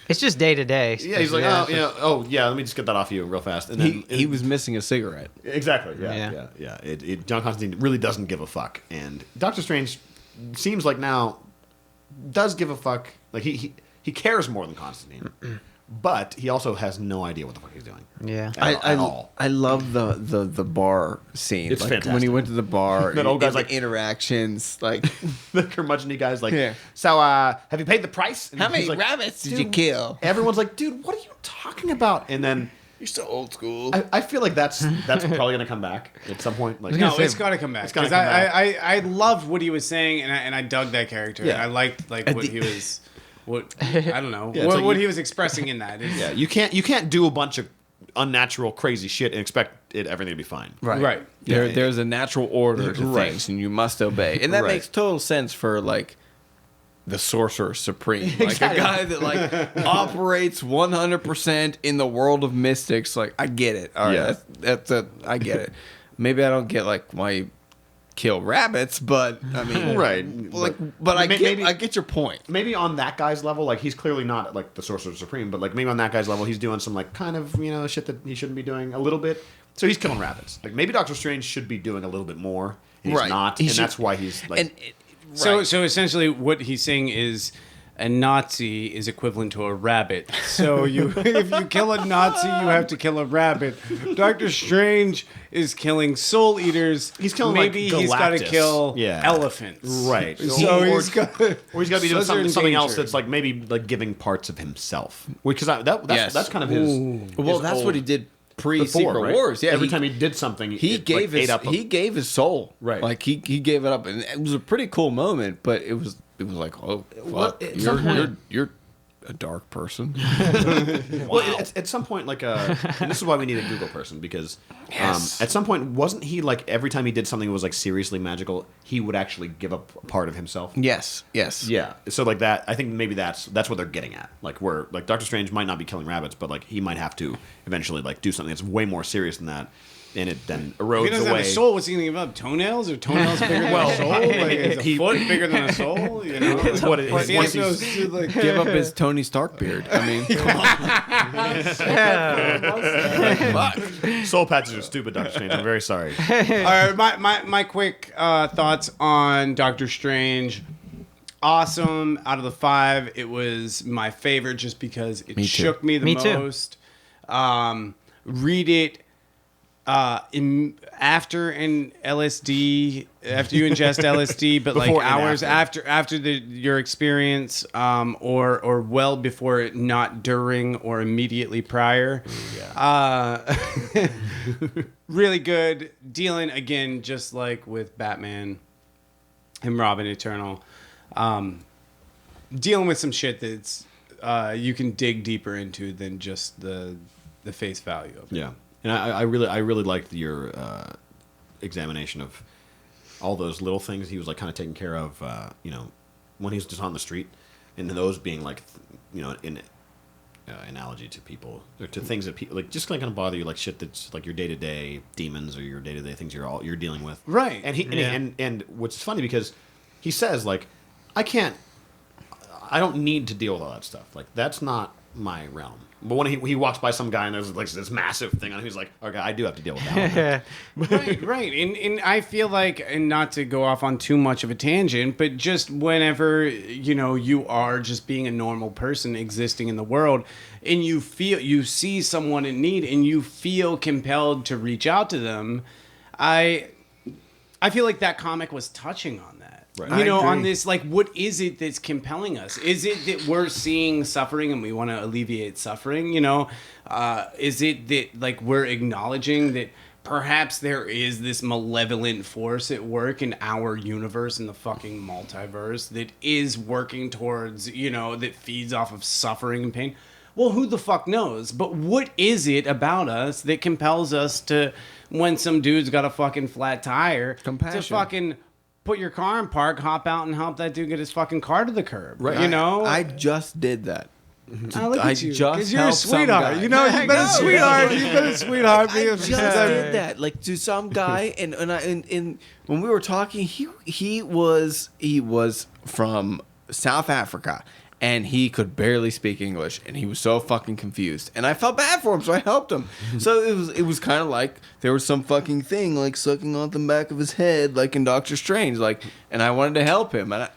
It's just day to day. yeah, he's like, oh, yeah, let me just get that off you real fast. And then He was missing a cigarette. Exactly. Yeah. Yeah. John Constantine really doesn't give a fuck, and Doctor Strange seems like now does give a fuck. Like he cares more than Constantine, but he also has no idea what the fuck he's doing. Yeah. At all. I love the bar scene. It's like fantastic. when he went to the bar. That old guy's and the like- interactions. Like The curmudgeon guy's like, Yeah. so have you paid the price? And how he's many like, rabbits did you "Dude," kill? Everyone's like, dude, what are you talking about? And then You're so old school. I feel like that's probably gonna come back at some point. Like, No, it's got to come back. It's gotta 'Cause come back. I loved what he was saying, and I dug that character. Yeah. I liked like At what the- he was. What I don't know. Yeah, it's like what you- he was expressing in that. It's- yeah, you can't do a bunch of unnatural, crazy shit and expect everything to be fine. Right. There's a natural order to Right. things, and you must obey, and that Right. makes total sense for like the sorcerer supreme, like a guy that like operates 100% in the world of mystics. Like I get it. All right, Yeah. I get it. Maybe I don't get like why kill rabbits, but I mean, Right. Like, but I maybe- get your point. Maybe on that guy's level, like he's clearly not like the Sorcerer Supreme, but like maybe on that guy's level, he's doing some like kind of shit that he shouldn't be doing a little bit. So he's killing rabbits. Like maybe Doctor Strange should be doing a little bit more. And he's Right. not, He and should- that's why he's like. So essentially, what he's saying is a Nazi is equivalent to a rabbit. So if you kill a Nazi, you have to kill a rabbit. Doctor Strange is killing soul eaters. He's killing, maybe like, he's got to Galactus. kill Yeah. elephants. Right. So Or- he's got Or he's got to be doing So they're something else endangered. that's like maybe like giving parts of himself. Because Yes. that's kind of his. Well, his that's old- what he did pre before, Secret right? Wars. Yeah, Every time he did something, he it, gave like, his ate up he gave his soul. Right. Like he gave it up, and it was a pretty cool moment. But it was like, oh, Well, fuck, at some point- you're a dark person. Well, at some point, like, and this is why we need a Google person because Yes. at some point, wasn't he like every time he did something that was like seriously magical, he would actually give up a part of himself? Yes. Yeah. So like that, I think maybe that's what they're getting at. Like where like Doctor Strange might not be killing rabbits, but like he might have to eventually like do something that's way more serious than that, and it then erodes He doesn't have away. a soul. What's he going to give up? Toenails? Or toenails bigger than a soul? Like, is a foot bigger than a soul? You know? What it Like, is, he once has he's- to, like, Give up his Tony Stark beard. I mean, Soul patches are stupid, Doctor Strange. I'm very sorry. All right, my quick thoughts on Doctor Strange. Awesome. Out of the 5, it was my favorite just because it Me too. shook me the Me too. most. Read it after an LSD, after you ingest LSD, but like Before and hours after. after your experience, or well before it, not during or immediately prior. Really good. Dealing again, just like with Batman and Robin Eternal, dealing with some shit that's you can dig deeper into than just the face value of it. Yeah, and I really liked your examination of all those little things he was like kind of taking care of. When he was just on the street, and those being like, in analogy to people or to things that people like just like kind of bother you, like shit that's like your day to day demons or your day to day things you're dealing with. Right. And and what's funny because he says like, I don't need to deal with all that stuff. Like that's not my realm. But when he walks by some guy and there's like this massive thing on him, he's like, okay, I do have to deal with that. right. And I feel like, and not to go off on too much of a tangent, but just whenever, you are just being a normal person existing in the world and you see someone in need and you feel compelled to reach out to them, I feel like that comic was touching on that. Right. You I know, agree. on this, like, what is it that's compelling us? Is it that we're seeing suffering and we want to alleviate suffering? Is it that, like, we're acknowledging that perhaps there is this malevolent force at work in our universe, in the fucking multiverse, that is working towards, that feeds off of suffering and pain? Well, who the fuck knows? But what is it about us that compels us to, when some dude's got a fucking flat tire, Compassion. to fucking put your car in park, hop out and help that dude get his fucking car to the curb? Right. I just did that. Oh, look I at you. just 'Cause you're a helped some sweetheart. guy. You've been a sweetheart. You've been a sweetheart. I just did that, like to some guy, and when we were talking, he was from South Africa, and he could barely speak English, and he was so fucking confused, and I felt bad for him, so I helped him. So it was kind of like there was some fucking thing like sucking on the back of his head, like in Doctor Strange, like, and I wanted to help him, and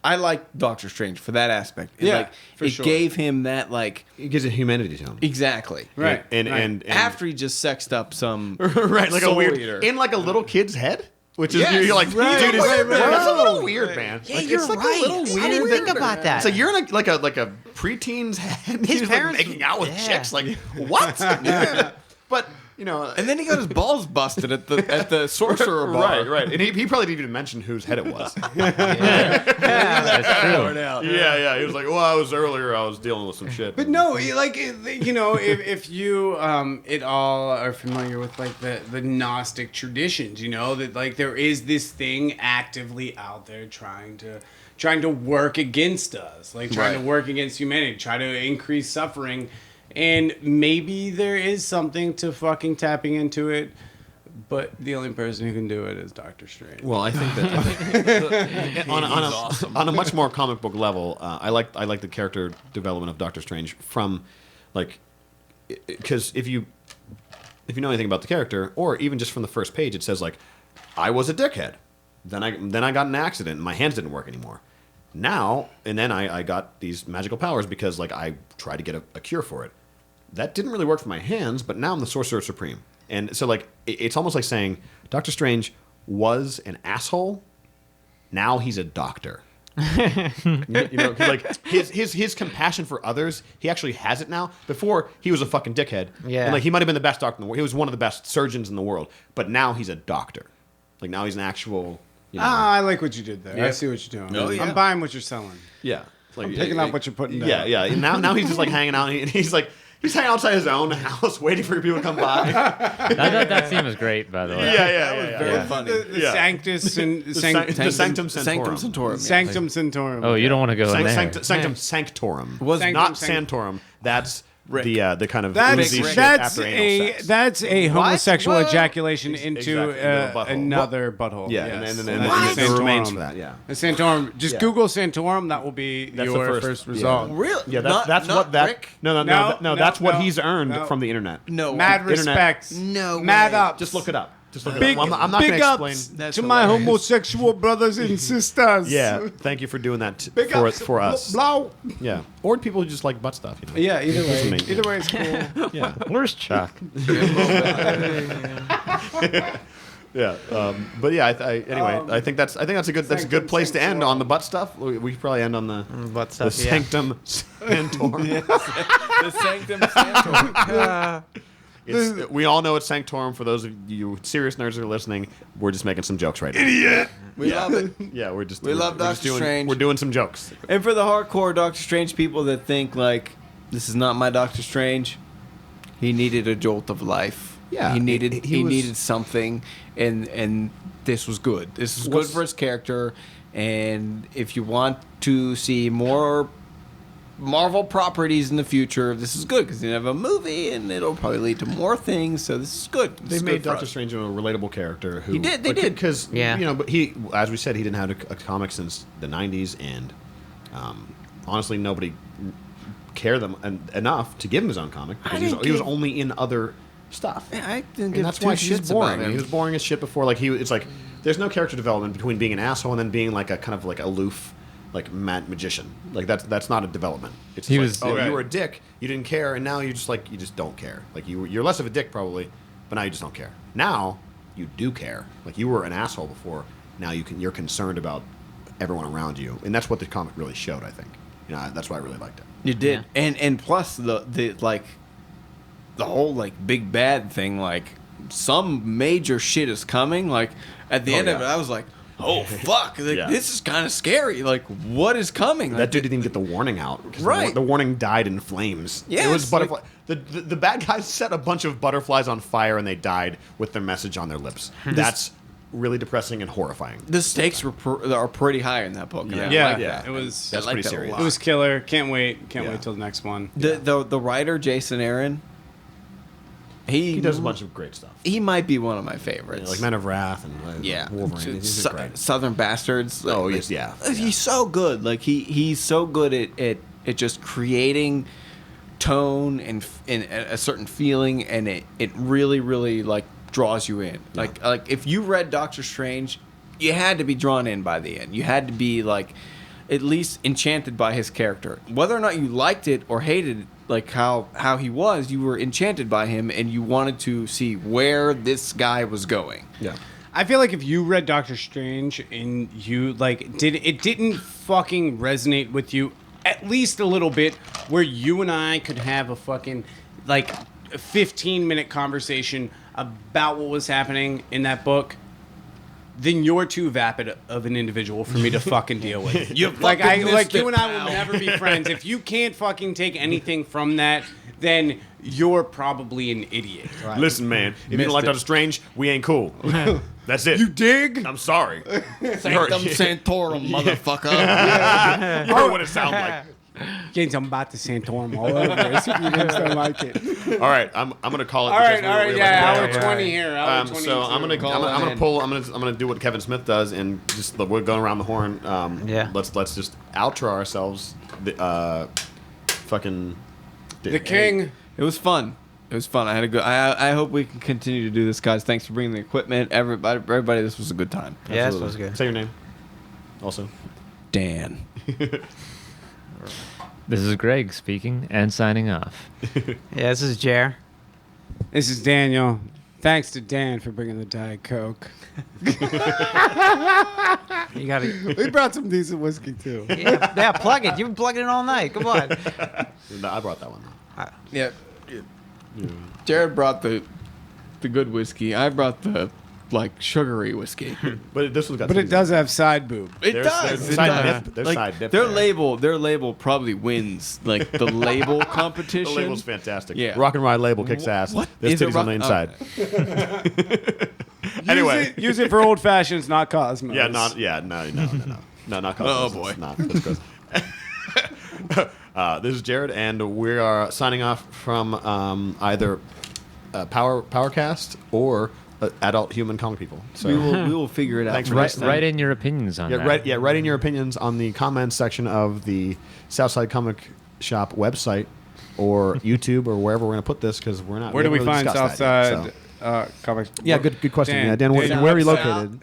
I like Doctor Strange for that aspect. Yeah, for it sure. gave him that like It gives a humanity to him. exactly Right. And after he just sexed up some right, like a soul weird eater. in like a little kid's head, which is Yes, you're like, right, dude, it's, right, right, that's a right. little weird, man. Yeah, Like, you're it's like right. a little I didn't weird. think about that. So you're in like a preteen's head. He's like parents- making out with yeah. chicks. Like what? But and then he got his balls busted at the sorcerer bar. right. And he probably didn't even mention whose head it was. That's true. Yeah. He was like, well, I was dealing with some shit. But no, like, if you at all are familiar with like the Gnostic traditions, that like there is this thing actively out there trying to work against us, like trying to work against humanity, try to increase suffering, and maybe there is something to fucking tapping into it but the only person who can do it is Doctor Strange. Well, I think that on a much more comic book level, I like the character development of Doctor Strange from, like, because if you know anything about the character, or even just from the first page, it says like, I was a dickhead, then I got in an accident and my hands didn't work anymore. Now and then I got these magical powers because like I tried to get a cure for it. That didn't really work for my hands, but now I'm the Sorcerer Supreme. And so, like, it's almost like saying Doctor Strange was an asshole. Now he's a doctor. Like his compassion for others, he actually has it now. Before, he was a fucking dickhead. Yeah. And, like, he might have been the best doctor in the world. He was one of the best surgeons in the world. But now he's a doctor. Like, now he's an actual. I like what you did there. Yeah. I see what you're doing. Oh, yeah. I'm buying what you're selling. Yeah. Like, I'm picking up what you're putting down. Yeah. And now he's just like hanging out, and he's like. He's hanging outside his own house, waiting for people to come by. That scene was great, by the way. Yeah. Very funny. The Yeah. Sanctus and The Sanctum Sanctorum. Sanctum Sanctorum. Sanctum Sanctorum. Oh, you don't want to go in there. Sanctum Sanctorum. Was not Sanctum Santorum. That's Rick. the kind of That's oozy shit that's after anal sex. that's a homosexual What? ejaculation into Exactly, into a butthole. another butthole. Yeah, Yes. and That's there Santorum. remains for that. Yeah. A Santorum. Just Yeah. Google Santorum. That will be That's your the first yeah. result. Really? Yeah, Not- that's not what that. Rick? No. No, That's what no, he's earned no. from the internet. No. Mad Internet. respects. No Mad way. ups. Just look it up. Just look it Big, up. Well, I'm not going big to ups explain. That's to my hilarious. homosexual brothers and sisters. Yeah, thank you for doing that Big for ups. for us. Blow. Yeah, or people who just like butt stuff. You know. Yeah, either way. Just Either way, it's cool. Yeah. Where's Chuck? Yeah, but yeah. Anyway, I think that's a good place to end on the butt stuff. We should probably end on the Butt the stuff. Yeah. Sanctum Sanctorum. The Sanctum Sanctorum. We all know it's Sanctorum. For those of you serious nerds that are listening, we're just making some jokes right now. Idiot. We love it. Yeah, We love we're just Doctor doing, Strange. We're doing some jokes. And for the hardcore Doctor Strange people that think like this is not my Doctor Strange, he needed a jolt of life. Yeah, he needed he was- needed something, and this was good. This was good for his character. And if you want to see more Marvel properties in the future, this is good because they have a movie and it'll probably lead to more things. So this is good. This They is made good for Doctor us. Strange a relatable character. Who He did, they did. because Yeah. but he, as we said, he didn't have a comic since the '90s, and honestly, nobody cared enough to give him his own comic because he was only in other stuff. Yeah, I didn't And give that's two why he's shits about boring. him. He was boring as shit before. Like it's like there's no character development between being an asshole and then being like a kind of like aloof, like mad magician. Like that's not a development. It's He just was- like, you were a dick, you didn't care, and now you just don't care. Like you're less of a dick probably, but now you just don't care. Now you do care. Like you were an asshole before. Now you're concerned about everyone around you, and that's what the comic really showed. I think. That's why I really liked it. You did, and plus the like the whole like big bad thing, like some major shit is coming. Like at the end of it, yeah. I was like, oh fuck, like, Yeah. this is kind of scary. Like what is coming? That dude didn't even get the warning out. 'Cause Right. The warning died in flames. Yeah, It was it's butterfly. The bad guys set a bunch of butterflies on fire and they died with their message on their lips. That's really depressing and horrifying. The stakes are pretty high in that book. And I Yeah, like yeah. that. it was. That's I like pretty that a serious. lot. It was killer. Can't wait. Can't Yeah. wait till the next one. The writer Jason Aaron. He does a bunch of great stuff. He might be one of my favorites. Like Men of Wrath and Wolverine. He's just great. Southern Bastards. Oh, like, yes, yeah. He's so good. Like he's so good at just creating tone and a certain feeling, and it really really like draws you in. Like if you read Doctor Strange, you had to be drawn in by the end. You had to be like at least enchanted by his character, whether or not you liked it or hated it. Like how he was, you were enchanted by him, and you wanted to see where this guy was going. Yeah. I feel like if you read Doctor Strange and you like didn't fucking resonate with you at least a little bit, where you and I could have a fucking like 15-minute conversation about what was happening in that book, then you're too vapid of an individual for me to fucking deal with. You and I will never be friends. If you can't fucking take anything from that, then you're probably an idiot. Right? Listen, man, if you don't like Doctor Strange, we ain't cool. That's it. You dig? I'm sorry. Sanctum Sanctorum, motherfucker. You heard what it sounded like. Getting some about the Santorum all over this if you just don't like it. All right, I'm gonna call it. All because right, we're yeah, like- hour 20 here. Hour 22. So I'm gonna do what Kevin Smith does, and just we're going around the horn. Yeah. Let's just outro ourselves. Fucking The king. It was fun. It was fun. I had a good. I hope we can continue to do this, guys. Thanks for bringing the equipment. Everybody, this was a good time. Yeah, this was good. Say your name. Also, Dan. This is Greg speaking and signing off. Yeah, this is Jer. This is Daniel. Thanks to Dan for bringing the Diet Coke. You gotta. We brought some decent whiskey too. Yeah, plug it. You've been plugging it all night. Come on. no, I brought that one. Yeah. Jared brought the good whiskey. I brought the sugary whiskey. But this one's got. But it does have side boob. It There's does. side It dip. does. There's Like, side dip Their there. label probably wins the label The competition. label's fantastic. Yeah. Rock and Ride label kicks ass. What? This Is it titty's on the rock- inside. Anyway. Use it for old fashions, not Cosmos. Yeah, not not Oh, Cosmos. boy. It's not. That's gross. This is Jared, and we are signing off from either Powercast or Adult Human Comic People. So we will figure it out. Thanks for Write, listening. write in your opinions on that. Write in your opinions on the comments section of the Southside Comic Shop website or YouTube or wherever we're going to put this because we're not. Where do we haven't really find discussed that Southside yet, so. Comics? Yeah, good question. Dan, Yeah, Dan, where are you located?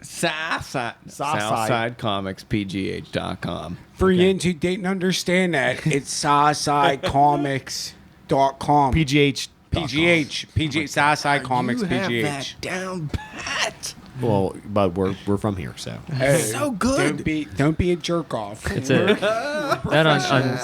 SouthsideComicsPGH.com. For you who didn't understand that, it's SouthsideComics.com. PGH. PGH. Southside Comics You have PGH. that down pat. Well, but we're from here, so. Hey, So good. Don't be a jerk off. It's that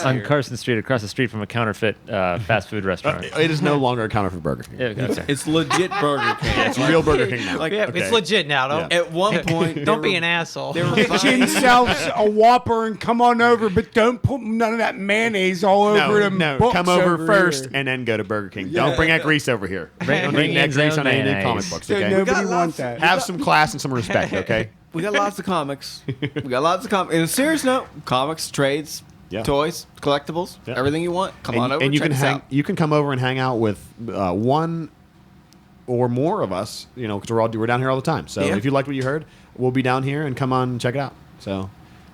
on Carson Street, across the street from a counterfeit fast food restaurant. It is no longer a counter for Burger King. Yeah, that's right. It's legit Burger King. It's real Burger King now. Like, Yeah, Okay. it's legit now. Don't At one point, don't be an asshole. Get yourselves a Whopper and come on over, but don't put none of that mayonnaise all over them. No, come over first here. and then go to Burger King. Don't bring that grease over here. Don't bring bring that in grease some on any mayonnaise. comic books, Don't okay? nobody got want lots- that. Have some class and some respect, okay? we got lots of comics. We got lots of comics. In a serious note, comics, trades, Yeah. toys, collectibles, Yeah. everything you want. Come on over. And you check can us out. you can come over and hang out with one or more of us, because we're down here all the time. So Yeah. if you liked what you heard, we'll be down here and come on and check it out. So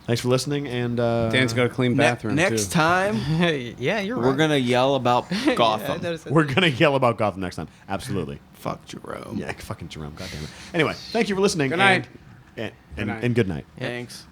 thanks for listening, and Dan's got a clean bathroom Next too. time, Yeah, you're right. we're gonna yell about Gotham. we're gonna yell about Gotham next time. Absolutely. Fuck Jerome. Yeah, fucking Jerome. God damn it. Anyway, thank you for listening. Good night. And Good night. good night. Thanks.